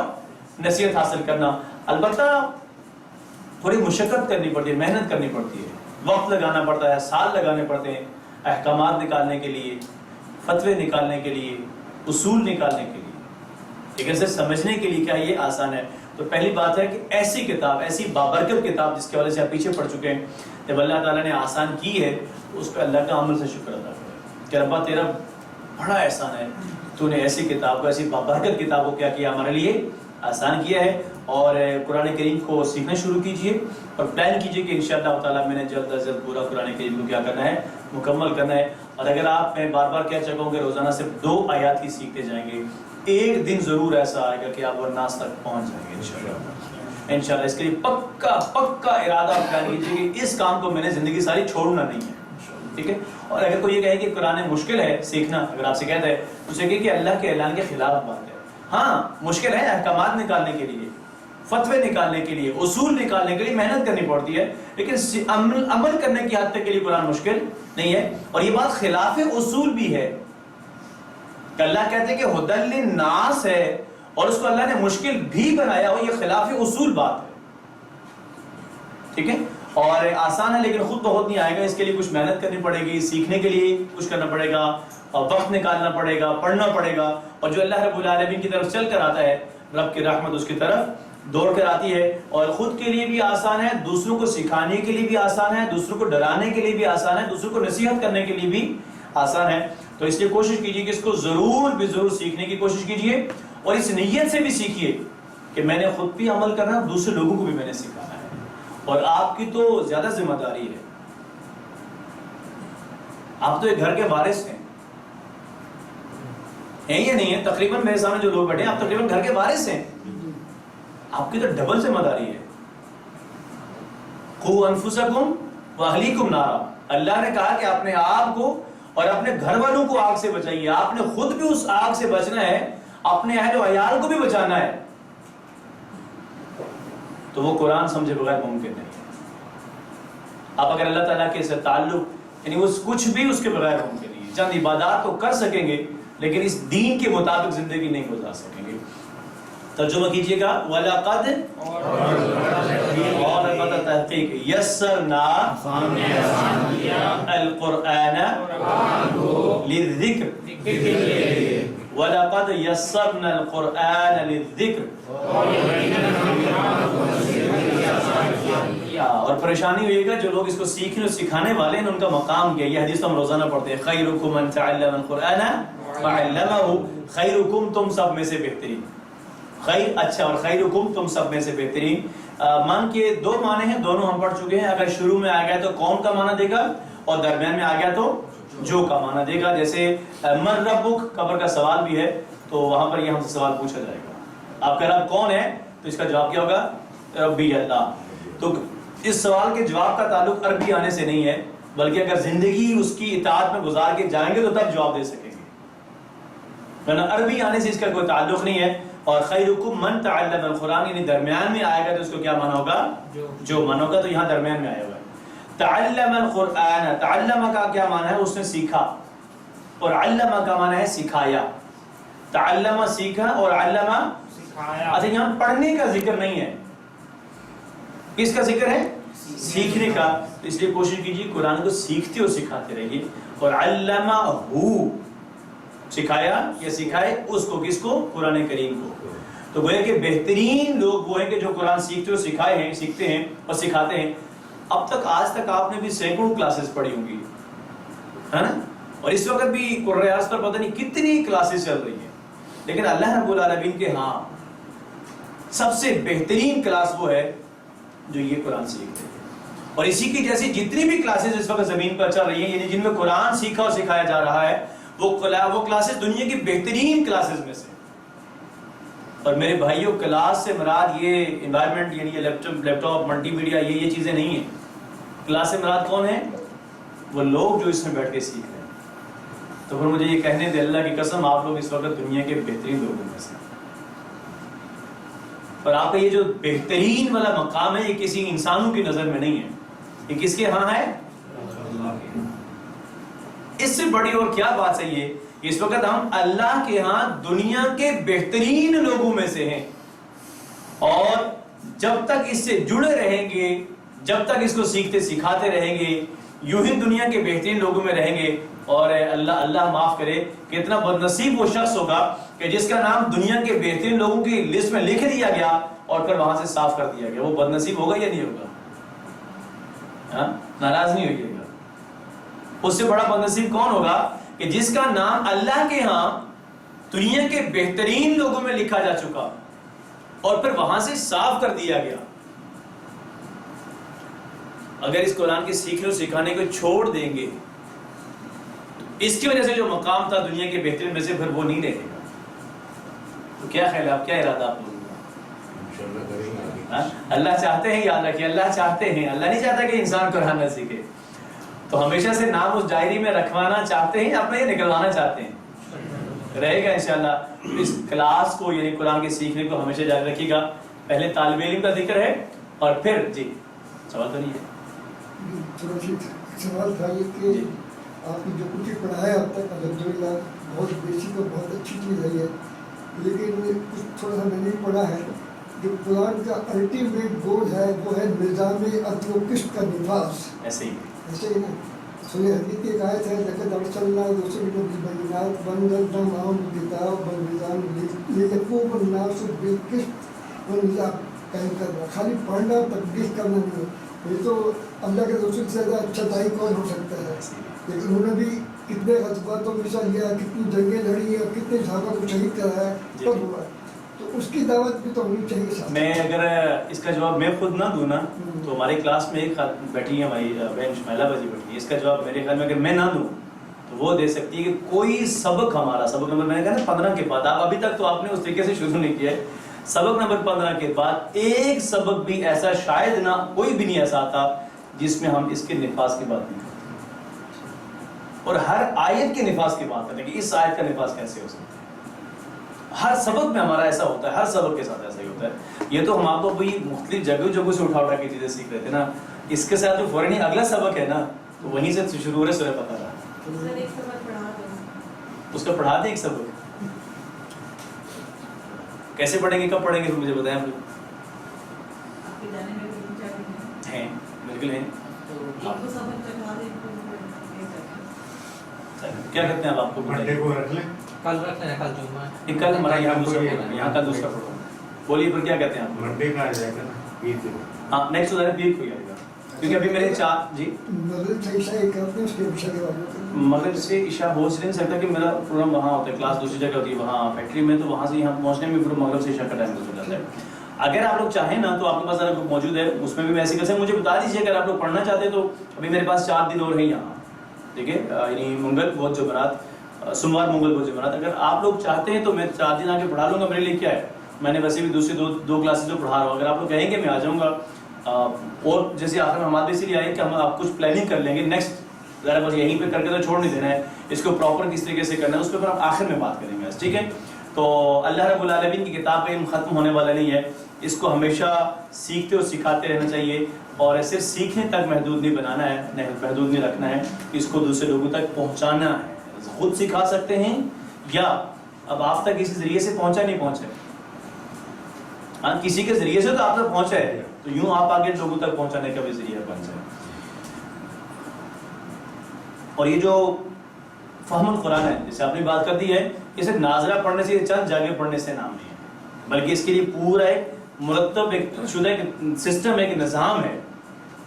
S1: نصیحت حاصل کرنا. البتہ تھوڑی مشقت کرنی پڑتی ہے، محنت کرنی پڑتی ہے، وقت لگانا پڑتا ہے، سال لگانے پڑتے ہیں احکامات نکالنے کے لیے، فتوے نکالنے کے لیے، اصول نکالنے کے لیے. لیکن صرف سمجھنے کے لیے کیا یہ آسان ہے؟ تو پہلی بات ہے کہ ایسی کتاب، ایسی بابرکت کتاب جس کے وجہ سے آپ پیچھے پڑ چکے ہیں، جب اللہ تعالیٰ نے آسان کی ہے تو اس پہ اللہ کا عمل سے شکر ادا کریں کہ ربا تیرا بڑا احسان ہے، تو نے ایسی کتاب کو، ایسی بابرکت کتاب کو کیا کیا ہمارے لیے آسان کیا ہے. اور قرآن کریم کو سیکھنا شروع کیجئے اور پلان کیجئے کہ انشاءاللہ تعالیٰ میں نے جلد از جلد پورا قرآن کریم کو کیا کرنا ہے، مکمل کرنا ہے. اور اگر آپ، میں بار بار کہہ چکا ہوں کہ روزانہ صرف 2 آیات ہی سیکھتے جائیں گے، ایک دن ضرور ایسا آئے گا کہ آپ وہ ناس تک پہنچ جائیں گے انشاءاللہ. انشاءاللہ اس کے لیے پکا ارادہ پلان کیجئے کہ اس کام کو میں نے زندگی ساری چھوڑنا نہیں ہے. ٹھیک ہے. اور اگر کوئی یہ کہے کہ قرآن مشکل ہے سیکھنا، اگر آپ سے کہتا ہے تو اسے کہے کہ اللہ کے اعلان کے خلاف بات ہے. ہاں مشکل ہے، احکامات نکالنے کے لیے، فتوے نکالنے کے لیے، اصول نکالنے کے لیے محنت کرنی پڑتی ہے، لیکن عمل کرنے کی حد تک کے لیے قرآن مشکل نہیں ہے. اور یہ بات خلاف اصول بھی ہے کہ اللہ کہتے ہیں کہ ہدی للناس ہے اور اس کو اللہ نے مشکل بھی بنایا ہو، یہ خلاف اصول بات ہے. ٹھیک ہے. اور آسان ہے لیکن خود بہت نہیں آئے گا، اس کے لیے کچھ محنت کرنی پڑے گی، سیکھنے کے لیے کچھ کرنا پڑے گا، اور وقت نکالنا پڑے گا، پڑھنا پڑے گا. اور جو اللہ رب العالمین کی طرف چل کر آتا ہے، رب کی رحمت اس کی طرف دوڑ کر آتی ہے. اور خود کے لیے بھی آسان ہے، دوسروں کو سکھانے کے لیے بھی آسان ہے، دوسروں کو ڈرانے کے لیے بھی آسان ہے، دوسروں کو نصیحت کرنے کے لیے بھی آسان ہے. تو اس لیے کوشش کیجیے کہ اس کو ضرور سیکھنے کی کوشش کیجیے، اور اس نیت سے بھی سیکھیے کہ میں نے خود بھی عمل کرنا ہے، دوسرے لوگوں کو بھی میں نے سکھانا ہے. اور آپ کی تو زیادہ ذمہ داری ہے، آپ تو ایک گھر کے وارث ہیں یا نہیں ہے؟ تقریباً میرے سامنے جو لوگ بیٹھے ہیں آپ تقریباً گھر کے وارث ہیں. آپ کی تو ڈبل ذمہ داری ہے. قوا انفسکم واہلیکم نارا. اللہ نے کہا کہ اپنے آپ کو اور اپنے گھر والوں کو آگ سے بچائیے. آپ نے خود بھی اس آگ سے بچنا ہے، اپنے اہل و عیال کو بھی بچانا ہے. تو وہ قرآن سمجھے بغیر ممکن نہیں ہے. آپ اگر اللہ تعالیٰ کے سے تعلق، یعنی وہ کچھ بھی اس کے بغیر ممکن نہیں ہے. چند عبادات تو کر سکیں گے لیکن اس دین کے مطابق زندگی نہیں گزار سکیں گے. ترجمہ کیجئے گا وَلَقَدْ اور البتہ تحقیق یسرنا القرآن للذکر وَلَقَدْ يَسَّرْنَا الْقُرْآنَ لِلذِّكْرِ. اور پریشانی ہوئی گا جو لوگ اس کو سیکھنے اور سکھانے والے ہیں ان کا مقام کیا. یہ حدیث تو ہم روزانہ پڑھتے ہیں، خیرکم من تعلم القرآن وعلمہ. خیرکم تم سب میں سے بہترین، خیر اچھا، اور خیرکم تم سب میں سے بہترین. من کے 2 معنی ہیں، دونوں ہم پڑھ چکے ہیں. اگر شروع میں آ گیا تو کون کا معنی دے گا، اور درمیان میں آ گیا تو جو کا معنی دے گا. جیسے من ربک قبر کا سوال بھی ہے تو وہاں پر یہ ہم سے سوال پوچھا جائے گا، آپ کا رب کون ہے؟ تو اس کا جواب کیا ہوگا؟ ربی اللہ. تو اس سوال کے جواب کا تعلق عربی آنے سے نہیں ہے، بلکہ اگر زندگی اس کی اطاعت میں گزار کے جائیں گے تو تب جواب دے سکیں گے، ورنہ عربی آنے سے اس کا کوئی تعلق نہیں ہے. اور خیرکم من تعلم القرآن یعنی درمیان میں آئے گا تو اس کو کیا معنی ہوگا؟ جو معنی ہوگا. تو یہاں درمیان میں آیا ہوا ہے. تعلم القرآن، تعلم کا کیا معنی ہے؟ اس نے سیکھا، اور علم کا معنی ہے سکھایا. تعلم سیکھا اور علم سکھایا. اچھا یہاں پڑھنے کا ذکر نہیں ہے، کس کا ذکر ہے؟ سیکھنے کا. اس لیے کوشش کیجیے قرآن کو سیکھتے اور سکھاتے رہیے. اور علمہ سکھایا یا سکھائے اس کو، کس کو؟ قرآن کریم کو۔ تو گویا کہ بہترین لوگ وہ ہیں کہ جو قرآن سیکھتے اور سکھائے ہیں، سیکھتے ہیں اور سکھاتے ہیں۔ اب تک آج تک آپ نے بھی سینکڑوں کلاسز پڑھی ہوں گی، ہے نا، اور اس وقت بھی قرآن پر پتہ نہیں کتنی کلاسز چل رہی ہیں، لیکن اللہ رب العالمین کے ہاں سب سے بہترین کلاس وہ ہے جو یہ قرآن سیکھتے ہیں۔ اور اسی کی جیسی جتنی بھی کلاسز اس وقت زمین پر چل رہی ہیں، یعنی جن میں قرآن سیکھا اور سکھایا جا رہا ہے، وہ کلاسز دنیا کی بہترین کلاسز میں سے۔ اور میرے بھائیوں، کلاس سے مراد یہ انوائرمنٹ، یعنی یہ لیپ ٹاپ ملٹی میڈیا، یہ چیزیں نہیں ہیں۔ کلاس سے مراد کون ہے؟ وہ لوگ جو اس میں بیٹھ کے سیکھ رہے ہیں۔ تو پھر مجھے یہ کہنے دے اللہ کی قسم، آپ لوگ اس وقت دنیا کے بہترین لوگوں میں سے، اور آپ کا یہ جو بہترین والا مقام ہے، یہ کسی انسانوں کی نظر میں نہیں ہے، یہ کس کے ہاں ہے؟ اللہ کے۔ اس سے بڑی اور کیا بات صحیح ہے؟ اس وقت ہم اللہ کے ہاں دنیا کے بہترین لوگوں میں سے ہیں، اور جب تک اس سے جڑے رہیں گے، جب تک اس کو سیکھتے سکھاتے رہیں گے، یوں ہی دنیا کے بہترین لوگوں میں رہیں گے۔ اور اللہ معاف کرے کہ اتنا بد نصیب وہ شخص ہوگا کہ جس کا نام دنیا کے بہترین لوگوں کی لسٹ میں لکھ دیا گیا اور پھر وہاں سے صاف کر دیا گیا۔ وہ بد نصیب ہوگا یا نہیں ہوگا؟ ہاں، ناراض نہیں ہوئیے گا۔ اس سے بڑا بد نصیب کون ہوگا کہ جس کا نام اللہ کے ہاں دنیا کے بہترین لوگوں میں لکھا جا چکا اور پھر وہاں سے صاف کر دیا گیا۔ اگر اس قرآن کے سیکھنے اور سکھانے کو چھوڑ دیں گے، اس کی وجہ سے جو مقام تھا دنیا کے بہترین میں سے، پھر وہ نہیں رہے گا۔ تو کیا خیال ہے آپ، کیا ارادہ آپ لوگوں کا؟ اللہ چاہتے ہیں، یاد رکھیے، اللہ چاہتے ہیں، اللہ نہیں چاہتا کہ انسان قرآن نہ سیکھے۔ تو ہمیشہ سے نام اس ڈائری میں رکھوانا چاہتے ہیں، اپنا یہ نکلوانا چاہتے ہیں، رہے گا انشاءاللہ۔ اس کلاس کو، یعنی قرآن کے سیکھنے کو ہمیشہ جاری رکھیے گا۔ پہلے طالب علم کا ذکر ہے، اور پھر جی سوال تو نہیں ہے؟
S5: سوال تھا یہ کہ آپ نے جو کچھ پڑھایا اب تک الحمدللہ بہت بیسک اور بہت اچھی چیز ہے یہ، لیکن کچھ تھوڑا سا میں نے پڑھا ہے جو قرآن کا الٹیمیٹ گول ہے وہ ہے نظام عدل و قسط کا نفاذ۔
S1: ایسے ہی
S5: ایسے ہی نا، سورہ حدید کی ایک آیت ہے لقد ارسلنا رسلا بالبینات وانزلنا معهم الکتاب والمیزان لیقوم الناس بالقسط والنظام قائم کرنا۔ خالی پڑھنا اور تطبیق کرنا نہیں، یہ تو اللہ کے رسول سے زیادہ اچھا داعی کون ہو سکتا ہے؟ لیکن انہوں نے بھی کتنے غزواتوں میں حصہ لیا، کتنی جنگیں لڑی اور کتنے صحابہ کو شہید کرایا ہے، تب ہوا ہے۔ تو اس کی دعوت بھی تو ہونی چاہیے ساتھ۔
S1: میں اگر اس کا جواب میں خود نہ دوں نا، تو ہماری کلاس میں ایک بیٹھی ہے ہماری بہن شمیلہ بازی بیٹھی ہے، اس کا جواب میرے خیال میں اگر میں نہ دوں تو وہ دے سکتی ہے کہ کوئی سبق ہمارا، سبق نمبر میں نے کہا نا 15 کے بعد، ابھی تک تو آپ نے اس طریقے سے شروع نہیں کیا ہے، سبق نمبر 15 کے بعد ایک سبق بھی ایسا شاید نہ کوئی بھی نہیں ایسا آتا جس میں ہم اس کے نفاذ کی بات نہیں کرتے، اور ہر آیت کے نفاذ کی بات کریں کہ اس آیت کا نفاذ کیسے ہو سکتا ہے۔ ہر سبق میں ہمارا ایسا ہوتا ہے، ہر سبق کے ساتھ ایسا ہی ہوتا ہے۔ یہ تو ہم آپ کو کوئی مختلف جگہوں سے اٹھا کے چیزیں سیکھ رہے تھے نا، اس کے ساتھ جو فوراً اگلا سبق ہے نا، تو وہیں سے شروع ہو رہے سورہ بقرہ۔ اس کا پڑھا دیں ایک سبق، کیسے پڑھیں گے، کب پڑھیں گے، مجھے بتائیں آپ لوگ۔ ہیں بالکل ہیں، کیا کہتے ہیں آپ کو
S2: منڈے کو رکھ لیں،
S6: کل رکھ لیں، کل جمعہ ہے۔
S1: کل ہمارا یہاں دوسرا پروگرام، یہاں کا دوسرا پروگرام، بولیے پر کیا کہتے ہیں آپ؟
S2: منڈے کا آ جائے گا نا، عید کو۔
S1: ہاں نیکسٹ ادھر پیر کو آئے گا، کیونکہ ابھی میرے چار جی
S5: مغرب سے عشاء ایک کرتے ہیں، اس کے عشاء کے بعد
S1: مغرب سے عشاء ہو نہیں سکتا کہ میرا پروگرام وہاں ہوتا ہے، کلاس دوسری جگہ ہوتی ہے وہاں فیکٹری میں، تو وہاں سے یہاں پہنچنے میں پھر مغرب سے عشاء کا ٹائم گزر جاتا ہے۔ اگر آپ لوگ چاہیں نا تو آپ کے پاس اگر بک موجود ہے، اس میں بھی میں ایسے کر سکتا ہوں، مجھے بتا دیجیے اگر آپ لوگ پڑھنا چاہتے ہیں تو۔ ابھی میرے پاس 4 دن اور ہیں یہاں، ٹھیک ہے، یعنی منگل بدھ جمعرات، سوموار منگل بدھ جمعرات، اگر آپ لوگ چاہتے ہیں تو میں 4 دن آ کے پڑھا لوں گا، میرے لیے کیا ہے، میں نے ویسے بھی دوسری دو کلاسز جو پڑھا رہا ہوں، اگر آپ لوگ کہیں گے میں آ جاؤں گا۔ اور جیسے آخر میں ہمارے اسی لیے آئے کہ ہم آپ کچھ پلاننگ کر لیں گے نیکسٹ، ذرا بس یہیں پہ کر کے تو چھوڑ نہیں دینا ہے، اس کو پراپر کس طریقے سے کرنا ہے اس پہ ہم آخر میں بات کریں گے، ٹھیک ہے۔ تو اللہ رب العالمین کی کتاب کا علم ختم ہونے والا نہیں ہے، اس کو ہمیشہ سیکھتے اور سکھاتے رہنا چاہیے، اور صرف سیکھنے تک محدود نہیں بنانا ہے، محدود نہیں رکھنا ہے، اس کو دوسرے لوگوں تک پہنچانا ہے۔ خود سکھا سکتے ہیں یا اب آپ تک کسی ذریعے سے پہنچا نہیں پہنچا، ہاں کسی کے ذریعے سے تو آپ تک پہنچا ہے، تو یوں آپ آگے لوگوں تک پہنچانے کا بھی ذریعہ بن جائے۔ اور یہ جو فہم القرآن ہے. جیسے آپ نے بات کر دی ہے کہ صرف ناظرہ پڑھنے سے چند جگہ پڑھنے سے نام نہیں ہے، بلکہ اس کے لیے پورا ایک مرتب ایک شدہ ایک سسٹم ہے، ایک نظام ہے.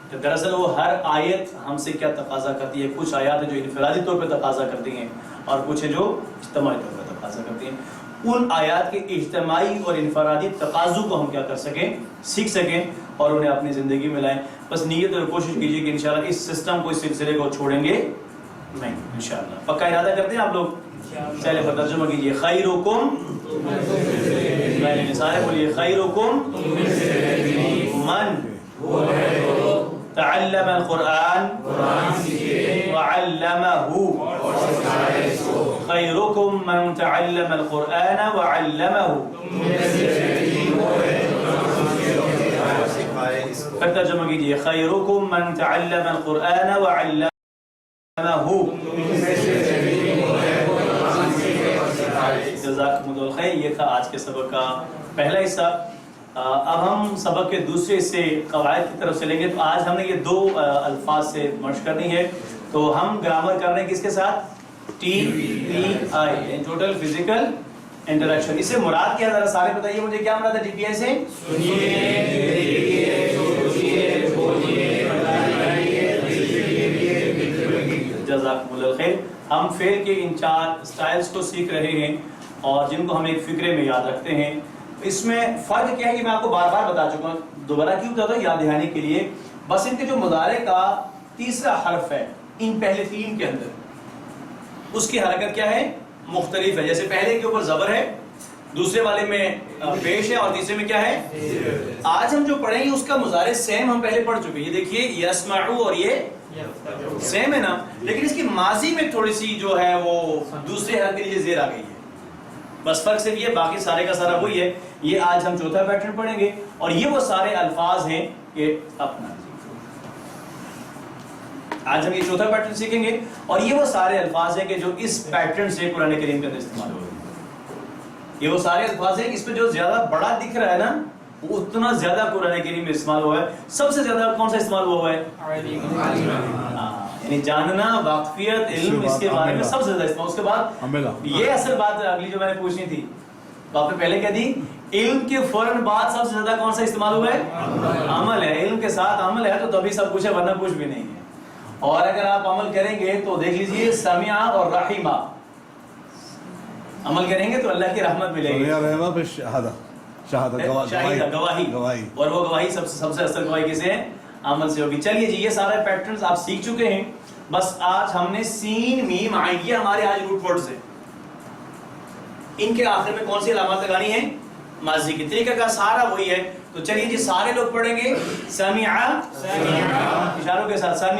S1: کہ دراصل وہ ہر آیت ہم سے کیا تقاضا کرتی ہے. کچھ آیات ہیں جو انفرادی طور پہ تقاضا کرتی ہیں اور کچھ ہیں جو اجتماعی طور پہ تقاضا کرتی ہیں. ان آیات کے اجتماعی اور انفرادی تقاضوں کو ہم کیا کر سکیں، سیکھ سکیں اور انہیں اپنی زندگی میں لائیں. بس نیت اور کوشش کیجیے کہ انشاءاللہ اس سسٹم کو، اس سلسلے کو چھوڑیں گے نہیں انشاءاللہ. پکا ارادہ کرتے ہیں آپ لوگ؟ چلے پر ترجمہ کیجیے. خیرکم، سارے بولیے خیرکم من تعلم القرآن وعلمہ. خیرکم من تعلم القرآن وعلمہ. پھر ترجمہ کیجیے. خیرکم من تعلم القرآن وعلمہ. جزاکم اللہ خیر. یہ تھا آج کے سبق کا پہلا حصہ. اب ہم سبق کے دوسرے حصے قواعد کی طرف چلیں گے. تو آج ہم نے یہ دو الفاظ سے مشق کرنی ہے. تو ہم گرامر کر رہے ہیں کس کے ساتھ؟ TPI، total physical interaction. اس سے مراد کیا؟ ذرا سارے بتائیے مجھے کیا مراد ہے TPI سے؟ جزاکم اللہ خیر. ہم فعل کے ان 4 سٹائلز کو سیکھ رہے ہیں اور جن کو ہم ایک فکرے میں یاد رکھتے ہیں. اس میں فرق کیا ہے کہ میں آپ کو بار بار بتا چکا ہوں، دوبارہ کیوں بتاتا ہوں؟ یاد دہانی کے لیے. بس ان کے جو مضارع کا تیسرا حرف ہے ان پہلے 3 کے اندر، اس کی حرکت کیا ہے؟ مختلف ہے. جیسے پہلے کے اوپر زبر ہے، دوسرے والے میں پیش ہے اور تیسرے میں کیا ہے؟ آج ہم جو پڑھیں گے اس کا مضارع سیم ہم پہلے پڑھ چکے ہیں. یہ دیکھیے یسمعو اور یہ سیم ہے نا، لیکن اس کی ماضی میں تھوڑی سی جو ہے وہ دوسرے حرف کے لیے زیر آ گئی ہے. بس فرق صرف یہ، باقی سارے کا سارا وہی ہے. یہ آج ہم چوتھا پیٹرن پڑھیں گے اور یہ وہ سارے الفاظ ہیں کہ اپنا آج ہم یہ چوتھا پیٹرن سیکھیں گے اور یہ وہ سارے الفاظ ہیں کہ جو اس پیٹرن سے قرآن کریم کے اندر استعمال ہو رہے ہیں. یہ وہ سارے الفاظ ہیں اس پہ جو زیادہ بڑا دکھ رہا ہے نا وہ اتنا زیادہ قرآن کریم میں استعمال ہوا ہے. سب سے زیادہ کون سا استعمال ہوا ہے؟ یعنی جاننا، واقفیت، علم، اس کے بارے میں سب سے زیادہ استعمال. اس کے بعد یہ اصل بات اگلی جو میں نے پوچھنی تھی تو آپ نے پہلے کہہ دی، علم کے فوراً بعد سب سے زیادہ کون سا استعمال ہوا ہے؟ عمل ہے. علم کے ساتھ عمل ہے تو تبھی سب کچھ ہے، ورنہ کچھ بھی نہیں ہے. اور اگر آپ عمل کریں گے تو دیکھ لیجئے سمع اور رحمہ، عمل کریں گے تو اللہ کی رحمت ملے گی. گواہی، اور وہ گواہی سب سے اصل گواہی کسے ہے؟ عمل سے ہوگی. چلیے جی، یہ سارے پیٹرنز آپ سیکھ چکے ہیں. بس آج ہم نے سین میم عین، یہ ہمارے آج روٹ ورڈز ہیں. ان کے آخر میں کون سی علامات لگانی ہے؟ ماضی کی. طریقہ کا سارا وہی ہے. تو چلیے جی سارے لوگ پڑھیں گے. سمع، اشاروں کے ساتھ. سمع،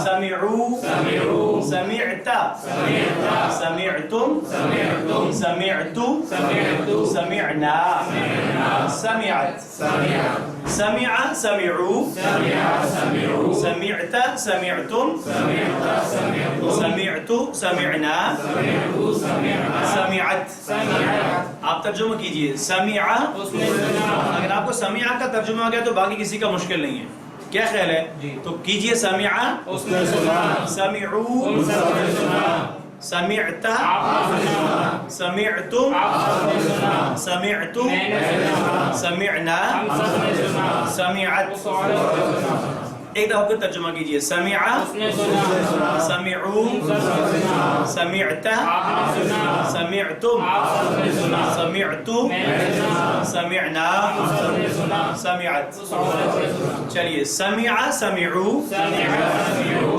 S1: سمعوا، سمعت، سمعتم، سمعت، سمعنا، سمعت، سمع، سمعوا، سمعت، سمعتم، سمعت، سمعنا، سمعت. آپ ترجمہ کیجئے. سمع، اگر آپ کو سمع کا ترجمہ آ گیا تو باقی کسی کا مشکل نہیں ہے. کیا خیال ہے؟ تو کیجئے. سمع، سمعوا، سمعت، سمعتم، سمعتم، سمعنا، سمعت. ایک دفعہ کو ترجمہ کیجئے. سمع، سمعوا، سمعت، سمعتم، سمعتم، سمعنا، سمعت. چلیے. سمع، سمعوا،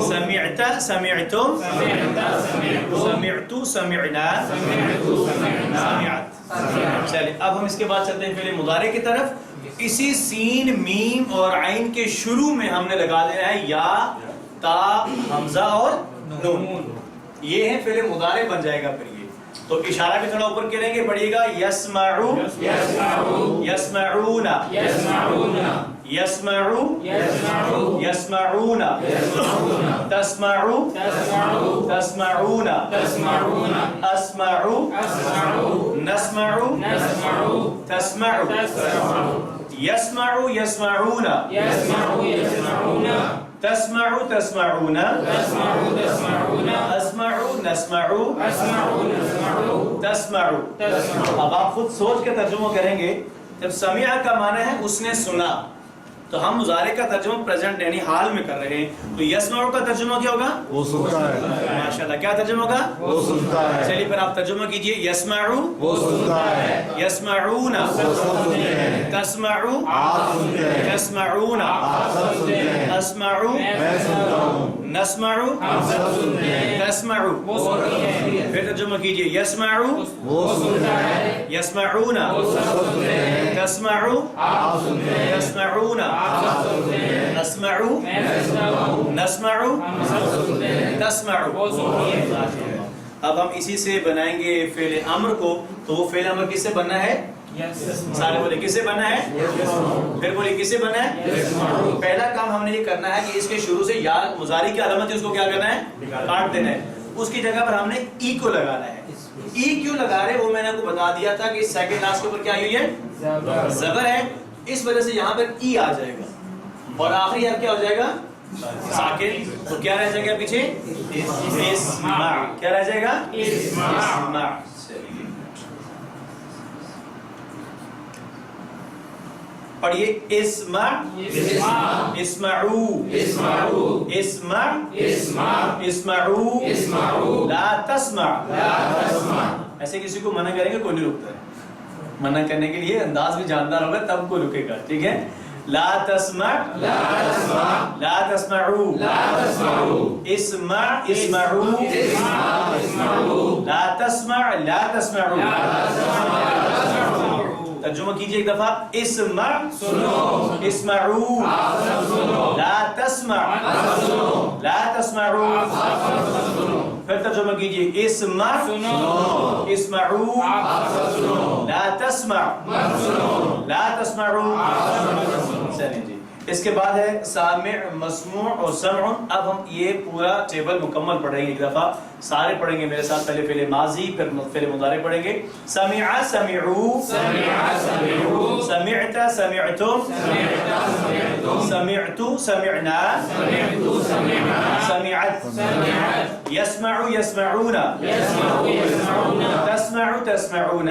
S1: سمعت، سمعتم، سمعت، سمعنا، سمعت. چلیے اب ہم اس کے بعد چلتے ہیں فعل مضارع کی طرف. اسی سین، میم اور عین کے شروع میں ہم نے لگا دینا ہے یا، تا، حمزہ اور نون. یہ ہے فعل مضارع بن جائے گا. پھر یہ تو اشارہ بھی تھوڑا اوپر کریں گے، پڑھیے گا. یسمعو، یسمعون، یسمعو، یسمعون، تسمعو، تسمعون، اسمعو، نسمعو، تسمعو. يسمع، يسمعون، تسمعوا تسمعون
S4: تسمعوا تسمعون
S1: اسمعوا نسمعوا
S4: اسمعوا نسمعوا
S1: تسمعوا. اب آپ خود سوچ کے ترجمہ کریں گے. جب سمع کا معنی ہے اس نے سنا، تو ہم مضارع کا ترجمہ پریزنٹ یعنی حال میں کر رہے ہیں. تو یسمعوا کا ترجمہ کیا ہوگا؟
S7: وہ سنتا ہے.
S1: ماشاءاللہ. کیا ترجمہ ہوگا؟
S7: وہ سنتا ہے.
S1: چلیے پھر آپ ترجمہ کیجئے. یسمعوا
S7: وہ سنتا ہے.
S1: یسمعون
S7: وہ سنتے ہیں.
S1: تسمعوا
S7: آپ سنتے ہیں.
S1: تسمعون
S7: آپ سب سنتے ہیں.
S1: اسمعوا
S7: میں سنتا ہوں.
S1: نسمعوا
S7: ہم سب سنتے ہیں.
S1: تسمعوا.
S4: وہ سنتی ہے.
S1: پھر ترجمہ کیجئے. یسمعوا
S7: وہ سنتا ہے.
S1: یسمعون
S7: سب سنتے ہیں.
S1: تسمعوا
S7: آپ سنتے ہیں.
S1: تسمعون
S7: آپ سنتے ہیں.
S1: اسمعوا
S4: میں سنتا ہوں.
S1: نسمعوا
S4: ہم سب سنتے ہیں.
S1: تسمعوا.
S4: وہ سنتی ہے.
S1: اب ہم اسی سے بنائیں گے فعل امر کو. تو وہ فعل امر کس سے بننا ہے؟ سارے بولے کس سے بننا ہے؟ پھر بولے کس سے بننا ہے؟ پہلا کام ہم نے یہ کرنا ہے کہ اس کے شروع سے یا مضارع کی علامت ہے اس کو کیا کرنا ہے؟ کاٹ دینا ہے. اس کی جگہ پر ہم نے ای کو لگانا ہے. ای کیوں لگا رہے وہ میں نے آپ کو بتا دیا تھا کہ سیکنڈ لاسٹ کے اوپر کیا ہوئی ہے؟ زبر ہے. اس وجہ سے یہاں پر ای آ جائے گا اور آخری حرف کیا ہو جائے گا؟ ساکن. تو کیا رہ جائے گا پیچھے؟ اسمع. کیا رہ جائے گا؟ اسمع. پڑھیے. اسمع اسمعوا اسمع اسمعوا لا تسمع. ایسے کسی کو منع کریں گے کوئی نہیں رکتا ہے. منع کرنے کے لیے انداز بھی جاندار ہوگا تب کوئی رکے گا. ٹھیک ہے. لا تسمع لا تسمعوا اسمع اسمعوا لا تسمع لا تسمعوا. ترجمہ کیجئے ایک دفعہ. اسمع اسمعوا لا تسمع لا تسمعوا. پھر ترجمہ کیجئے. اسمع اسمعوا لا تسمع لا تسمعوا. چلیں جی. اس کے بعد ہے سامع مسموع اور سمع. اب ہم یہ پورا ٹیبل مکمل پڑھیں گے ایک دفعہ. سارے پڑھیں گے میرے ساتھ. پہلے فعل ماضی پھر فعل مضارع پڑھیں گے. سمع سمعوا سمعت سمعتم سمعت سمعنا سمعت. يسمع يسمعون تسمع تسمعون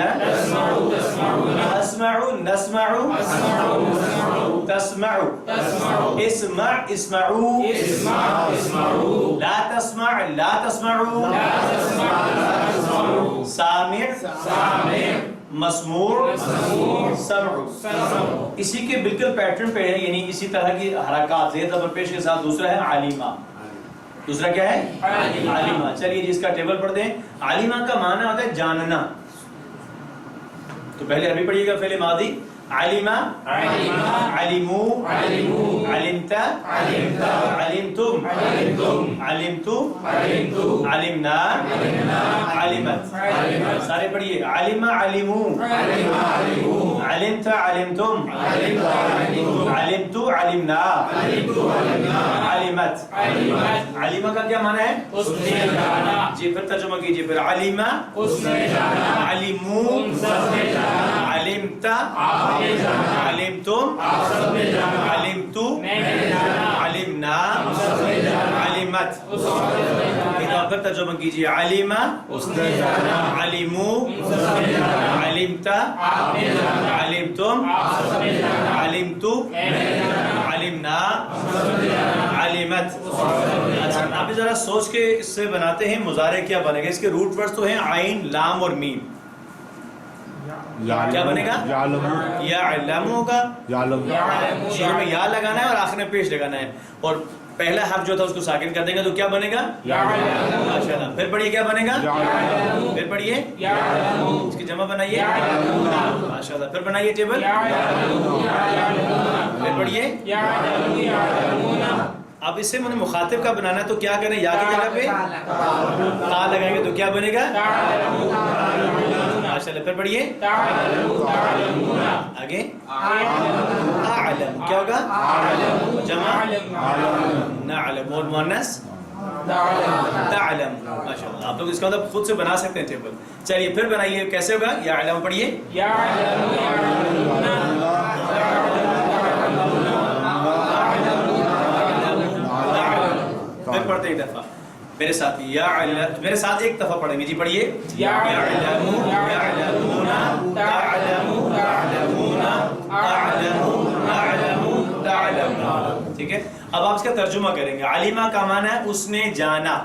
S1: أسمع نسمع تسمع. اسمع اسمعوا لا تسمع لا تسمعوا. سامع مسموع سمع. اسی کے بالکل پیٹرن پہ ہے یعنی اسی طرح کی حرکات زیر زبر پیش کے ساتھ. دوسرا ہے عالمہ. دوسرا کیا ہے؟ عالمہ. چلیے جی اس کا ٹیبل پڑھ دیں. عالمہ کا معنی ہوتا ہے جاننا. تو پہلے ابھی پڑھیے گا فعل ماضی. علمہ علموا علمت علمتم علمت علمنا علمت. سارے پڑھیے. علم علموا علمت علمتم علمت علمنا علمت. علمہ کا کیا معنی ہے؟ جی پھر ترجمہ کیجیے. پھر علمہ علموا علمت علمتم علمت علمنا علمت. پھر ترجمہ کیجیے. علمہ علموا علمت علمتم علمت علمنا علمت. اچھا آپ ذرا سوچ کے اس سے بناتے ہیں مضارع کیا بنے گا. اس کے روٹ ورڈز تو ہیں عین لام اور میم. کیا بنے گا؟ یعلم ہوگا. شروع میں یا لگانا ہے اور آخر میں پیش لگانا ہے. اور پہلا حرف جو تھا اس کو ساکن کر دیں گے تو کیا بنے گا؟ ماشاءاللہ. پھر پڑھیے کیا بنے گا؟ پھر پڑھیے. اس کی جمع بنائیے. ماشاءاللہ. پھر بنائیے ٹیبل. پھر پڑھیے. اب اس سے میں نے مخاطب کا بنانا ہے تو کیا کریں؟ یا کی جگہ پہ تا لگائیں گے تو کیا بنے گا؟ ماشاءاللہ. پھر پڑھیے. آگے اعلم. کیا ہوگا؟ جمع نعلم. اور مؤنث تعلم. ماشاءاللہ. آپ لوگ اس کا مطلب خود سے بنا سکتے ہیں ٹیبل. چلیے پھر بنائیے. کیسے ہوگا؟ یعلم پڑھیے. پڑھتے ایک دفعہ میرے ساتھ میرے ساتھ ایک دفعہ پڑھیں گے جی پڑھیے یعلمون یعلمون تعلمون تعلمون اعلمون اعلمون تعلمون. ٹھیک ہے. اب آپ اس کا ترجمہ کریں گے. علیمہ کا معنی ہے اس نے جانا,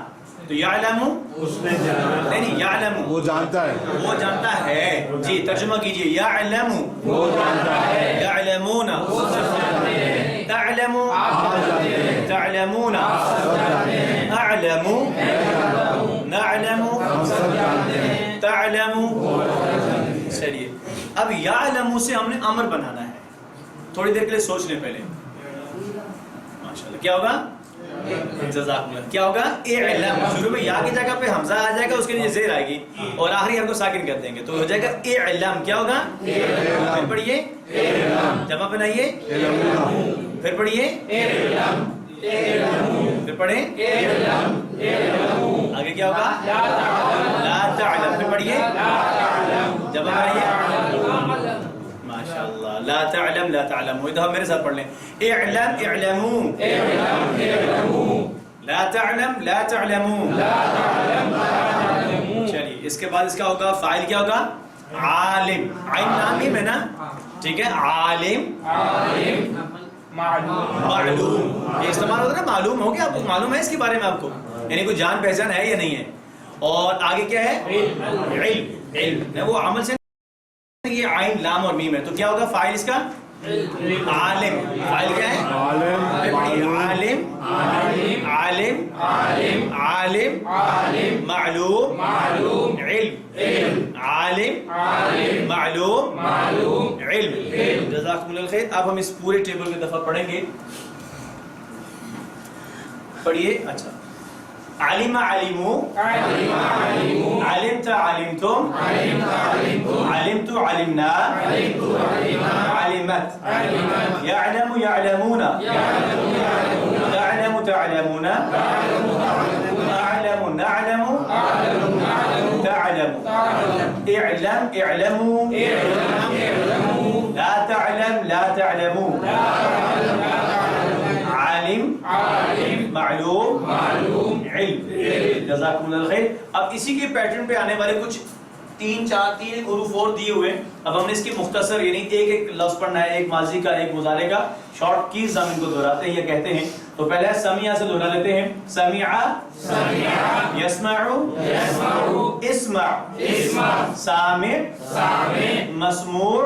S1: تو یعلم
S2: اس نے جانا,
S1: نہیں یعلم
S7: وہ جانتا ہے,
S1: وہ جانتا ہے. جی ترجمہ کیجئے یعلم
S7: وہ جانتا ہے,
S1: یعلمون تعلم تعلمون اعلم نعلم تعلم. چلیے اب یعلم سے ہم نے امر بنانا ہے. تھوڑی دیر کے لیے سوچ لیں پہلے. ماشاءاللہ کیا ہوگا؟ جزاک اللہ. کیا ہوگا؟ اعلم. شروع میں یا کی جگہ پہ حمزہ آ جائے گا, اس کے لیے زیر آئے گی اور آخری حرف کو ساکن کر دیں گے تو ہو جائے گا اعلم. کیا ہوگا؟ پھر پڑھیے جمع بنائیے, پھر پڑھیے پھر پڑھیں آگے کیا ہوگا؟ لا تعلم. پھر پڑھیے جمع بنائیے. ماشاءاللہ لا تعلم لا تعلم. ادھر میرے ساتھ پڑھ لیں. اعلم اعلموا لا تعلم لا تعلمون. چلیے اس کے بعد اس کا ہوگا فاعل کیا ہوگا؟ عالم. عین نام ہے نا, ٹھیک ہے. عالم معلوم یہ استعمال ہوتا ہے نا, معلوم ہو گیا آپ کو, معلوم ہے اس کے بارے میں آپ کو, یعنی کوئی جان پہچان ہے یا نہیں ہے. اور آگے کیا ہے؟ علم. علم وہ عمل سے یہ عین لام اور میم ہے, تو کیا ہوگا فاعل اس کا؟ عالم. فاعل کیا ہے؟ عالم عالم عالم معلوم علم عالم معلوم علم. جزاکم اللہ خیر. اب ہم اس پورے ٹیبل کے دفعہ پڑھیں گے. پڑھیے. اچھا علم علموا علمت علمتم علمت علمنا علمت يعلم يعلمون تعلم تعلمون أعلم نعلم تعلم اعلم اعلموا لا تعلم لا تعلموا عالم معلوم علم. جزاکم اللہ خیر. اب اسی کے پیٹرن پہ آنے والے کچھ تین حروف اور دیے ہوئے. اب ہم نے اس کی مختصر یعنی ایک لفظ پڑھنا ہے, ایک ماضی کا ایک مضارع کا, شارٹ کیز ہم ان کو دہراتے ہیں, یہ کہتے ہیں. تو پہلے سمع سے دہرا لیتے ہیں. سمع یسمع اسمع سامع مسموع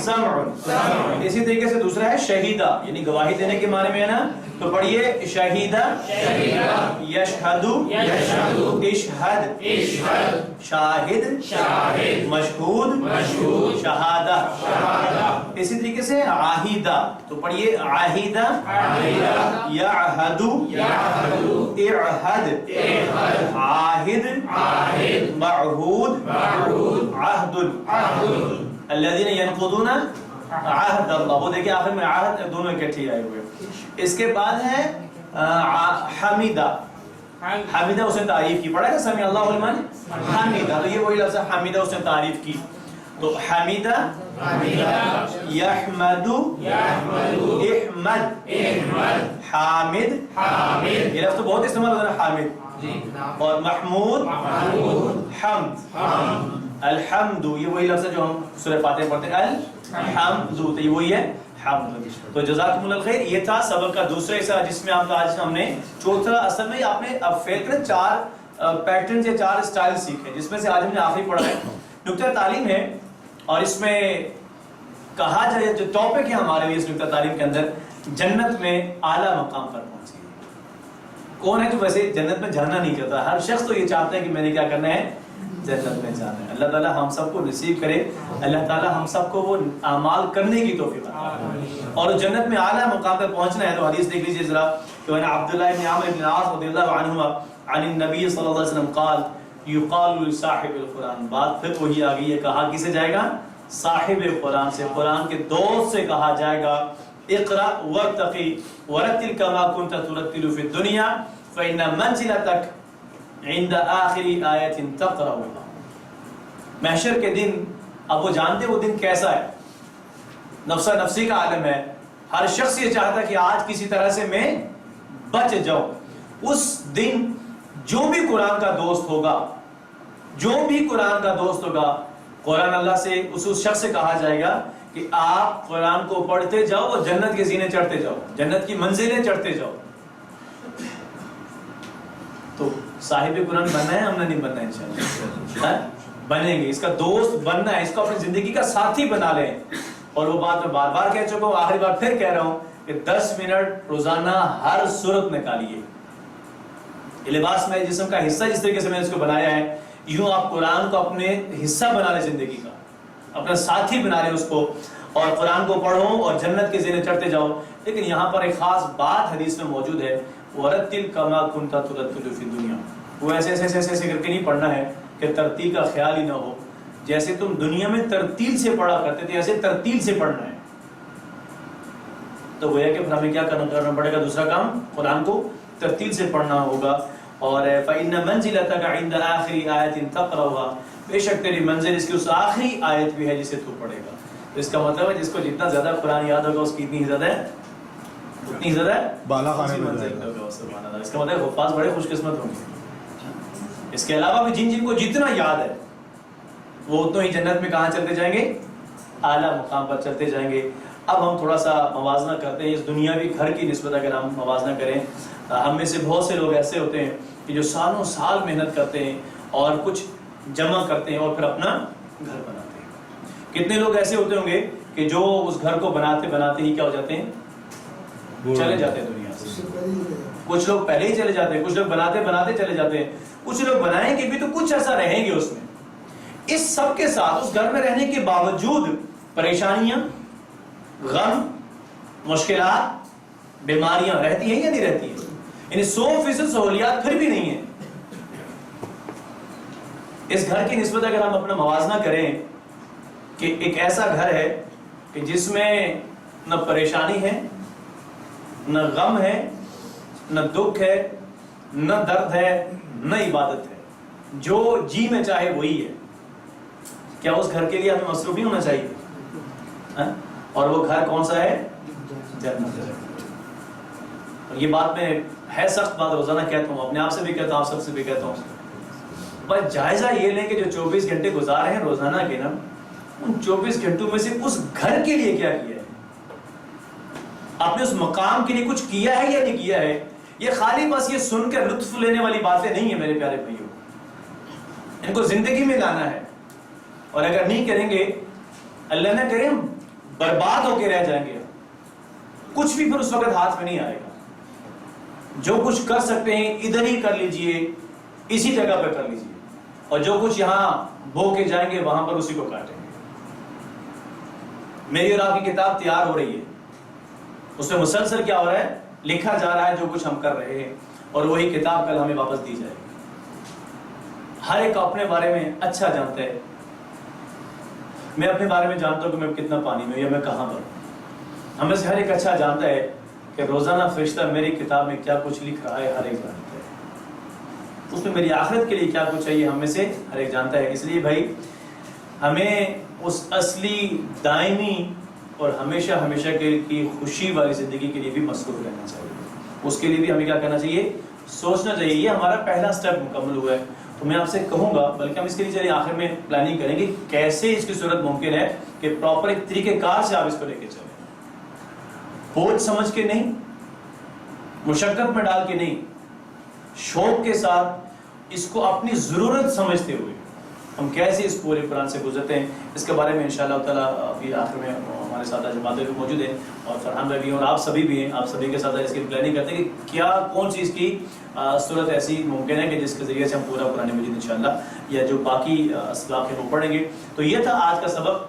S1: سمع. اسی طریقے سے دوسرا ہے شہیدہ, یعنی گواہی دینے کے معنی میں ہے نا, تو پڑھیے شہیدہ یشہد اشہد شاہد مشہود شہادہ. اسی طریقے سے عاہدہ, تو پڑھیے عاہدہ یعہد اعہد عاہد معہود عہد الذین ینقضون عہد اللہ. وہ دیکھیں آخر میں عہد دونوں اکٹھے آئے ہوئے. اس کے بعد ہے حمیدہ. حمیدہ اس نے تعریف کی, پڑھا ہے سمع اللہ لمن حمیدہ, تو یہ وہی لفظ ہے حمیدہ, اس نے تعریف کی. تو حمیدہ یحمد احمد حامد, یہ لفظ تو بہت استعمال ہوتا ہے حامد. اور محمود حمد. الحمد یہ وہی لفظ ہے جو ہم سورہ فاتحہ پڑھتے ہیں, الحمد, تو یہ وہی ہے حمد. تو جزاکم اللہ خیر. یہ تھا سبق کا دوسرا حصہ جس میں آج ہم نے چوتھا, اصل میں آپ نے اب فیل کر 4 پیٹرن یا 4 اسٹائل سیکھے, جس میں سے آج ہم نے آخری پڑھا ہے نکتہ تعلیم ہے. اور اس میں کہا جائے جو ٹاپک ہے ہمارے لیے اس نکتہ تعلیم کے اندر, جنت میں اعلیٰ مقام پر پہنچے. کون ہے جو ویسے جنت میں جانا نہیں چاہتا؟ ہر شخص تو یہ چاہتا ہے کہ میں نے کیا کرنا ہے, جنت میں جانا ہے. اللہ تعالیٰ ہم سب کو نصیب کرے, اللہ تعالیٰ ہم سب کو وہ اعمال کرنے کی توفیق عطا. اور جنت میں اعلیٰ مقام پر پہنچنا ہے تو حدیث دیکھ لیجیے ذرا, کہ عبداللہ بن عامر بن العاص رضی اللہ عنہما عن النبی صلی اللہ علیہ وسلم قال یقال لصاحب القرآن. بات پھر وہی آ گئی ہے, کہا کسے جائے گا؟ صاحب قرآن سے, قرآن کے دوست سے کہا جائے گا, اقرأ وارتقی ورتل کما کنت ترتل فی الدنیا فإن منزلتک عند آخر آیت تقرأها. محشر کے دن, اب وہ جانتے وہ دن کیسا ہے, نفسا نفسی کا عالم ہے. ہر شخص یہ چاہتا ہے کہ آج کسی طرح سے میں بچ جاؤں, اس دن جو بھی قرآن کا دوست ہوگا، جو بھی قرآن کا دوست ہوگا، قرآن اللہ سے اس شخص سے کہا جائے گا کہ آپ قرآن کو پڑھتے جاؤ اور جنت کے زینے چڑھتے جاؤ، جنت کی منزلیں چڑھتے جاؤ۔ تو صاحب قرآن بننا ہے، ہم نے نہیں بننا ہے انشاءاللہ، بنیں گے، اس کا دوست بننا ہے، اس کو اپنی زندگی کا ساتھی بنا لیں۔ اور وہ بات میں بار بار کہہ چکا ہوں، آخری بار پھر کہہ رہا ہوں کہ 10 منٹ روزانہ ہر صورت نکالیے۔ یہ لباس میں جسم کا حصہ جس طریقے سے میں نے اس کو بنایا ہے، یوں آپ قرآن کو اپنے حصہ بنا لیں، زندگی کا اپنا ساتھی بنا لیں اس کو، اور قرآن کو پڑھو اور جنت کے زینے چڑھتے جاؤ۔ لیکن یہاں پر ایک خاص بات حدیث میں موجود ہے، وَرَتِّلْ كَمَا كُنْتَ تُرَتِّلُ فِي الدُّنْيَا، وہ ایسے ایسے ایسے ایسے کر کے نہیں پڑھنا ہے کہ ترتیل کا خیال ہی نہ ہو، جیسے تم دنیا میں ترتیل سے پڑھا کرتے تھے ایسے ترتیل سے پڑھنا ہے۔ تو وہ ہے کہ پھر ہمیں کیا کرنا پڑے گا؟ دوسرا کام، قرآن کو ترتیل سے پڑھنا ہوگا۔ اور فَإِنَّ مَنزِلَتَكَ عِنْدَ آخِرِ آیَةٍ تَقْرَؤُهَا، بے شک تیری منزل اس کی اس آخری آیت بھی ہے جسے تو پڑھے گا۔ تو اس کا مطلب ہے جس کو جتنا زیادہ قرآن یاد ہوگا اس کی اتنی زیادہ ہے، اتنی زیادہ ہے
S7: بالا خانے میں
S1: منزل
S7: جائے گا۔
S1: ہوگا۔ سبحان اللہ۔ اس کا مطلب حفاظ بڑے خوش قسمت ہوں گے۔ اس کے علاوہ بھی جن کو جتنا یاد ہے وہ اتنا ہی جنت میں کہاں چلتے جائیں گے؟ اعلیٰ مقام پر چلتے جائیں گے۔ اب ہم تھوڑا سا موازنہ کرتے ہیں اس دنیاوی گھر کی نسبت، اگر ہم موازنہ کریں، ہم میں سے بہت سے لوگ ایسے ہوتے ہیں کہ جو سالوں سال محنت کرتے ہیں اور کچھ جمع کرتے ہیں اور پھر اپنا گھر بناتے ہیں۔ کتنے لوگ ایسے ہوتے ہوں گے کہ جو اس گھر کو بناتے بناتے ہی کیا ہو جاتے ہیں؟ چلے جاتے ہیں دنیا سے۔ کچھ لوگ پہلے ہی چلے جاتے ہیں، کچھ لوگ بناتے بناتے چلے جاتے ہیں، کچھ لوگ بنائیں گے بھی تو کچھ ایسا رہیں گے اس میں۔ اس سب کے ساتھ اس گھر میں رہنے کے باوجود پریشانیاں، غم، مشکلات، بیماریاں رہتی ہیں یا نہیں رہتی ہیں؟ یعنی 100% سہولیات پھر بھی نہیں ہیں۔ اس گھر کی نسبت اگر ہم اپنا موازنہ کریں کہ ایک ایسا گھر ہے کہ جس میں نہ پریشانی ہے، نہ غم ہے، نہ دکھ ہے، نہ درد ہے، نہ عبادت ہے، جو جی میں چاہے وہی ہے، کیا اس گھر کے لیے ہمیں مصروف نہیں ہونا چاہیے؟ اور وہ گھر کون سا ہے؟ جنت ہے۔ اور یہ بات میں ہے سخت بات، روزانہ کہتا ہوں، اپنے آپ سے بھی کہتا ہوں، آپ سب سے بھی کہتا ہوں، بس جائزہ یہ لیں کہ جو 24 گھنٹے گزارے ہیں روزانہ کے نا، ان 24 گھنٹوں میں سے اس گھر کے لیے کیا کیا ہے؟ آپ نے اس مقام کے لیے کچھ کیا ہے یا نہیں کیا ہے؟ یہ خالی بس یہ سن کر لطف لینے والی باتیں نہیں ہیں میرے پیارے بھائیوں، ان کو زندگی میں لانا ہے۔ اور اگر نہیں کریں گے، اللہ نہ کرے ہم برباد ہو کے رہ جائیں گے، کچھ بھی پھر اس وقت ہاتھ میں نہیں آئے گا۔ جو کچھ کر سکتے ہیں ادھر ہی کر لیجئے، اسی جگہ پہ کر لیجئے، اور جو کچھ یہاں بو کے جائیں گے وہاں پر اسی کو کاٹیں گے۔ میری اور آپ کی کتاب تیار ہو رہی ہے، اس میں مسلسل کیا ہو رہا ہے؟ لکھا جا رہا ہے جو کچھ ہم کر رہے ہیں، اور وہی کتاب کل ہمیں واپس دی جائے گی۔ ہر ایک اپنے بارے میں اچھا جانتا ہے، میں اپنے بارے میں جانتا ہوں کہ میں کتنا پانی میں ہوں یا میں کہاں پر ہوں۔ ہمیں سے ہر ایک اچھا جانتا ہے کہ روزانہ فرشتہ میری کتاب میں کیا کچھ لکھ رہا ہے، ہر ایک جانتا ہے۔ اس میں میری آخرت کے لیے کیا کچھ ہے، یہ ہم میں سے ہر ایک جانتا ہے۔ اس لیے بھائی ہمیں اس اصلی، دائمی اور ہمیشہ ہمیشہ کی خوشی والی زندگی کے لیے بھی مصروف رہنا چاہیے۔ اس کے لیے بھی ہمیں کیا کرنا چاہیے؟ سوچنا چاہیے۔ یہ ہمارا پہلا سٹیپ مکمل ہوا ہے، تو میں آپ سے کہوں گا، بلکہ ہم اس کے لیے چلیے آخر میں پلاننگ کریں گے کیسے اس کی صورت ممکن ہے کہ پراپر ایک طریقہ کار سے آپ اس کو لے کے چلیں، بوجھ سمجھ کے نہیں، مشقت میں ڈال کے نہیں، شوق کے ساتھ اس کو اپنی ضرورت سمجھتے ہوئے ہم کیسے اس پورے قرآن سے گزرتے ہیں، اس کے بارے میں انشاءاللہ تعالیٰ ابھی آخر میں ہمارے ساتھ آج باتیں بھی موجود ہیں، اور فرحان بھائی بھی ہیں، اور آپ سبھی بھی ہیں، آپ سبھی کے ساتھ اس کی پلاننگ کرتے ہیں کہ کیا کون سی اس کی صورت ایسی ممکن ہے کہ جس کے ذریعے سے ہم پورا قرآن مجید انشاءاللہ یا جو باقی اسباق ہیں وہ پڑھیں گے۔ تو یہ تھا آج کا سبق۔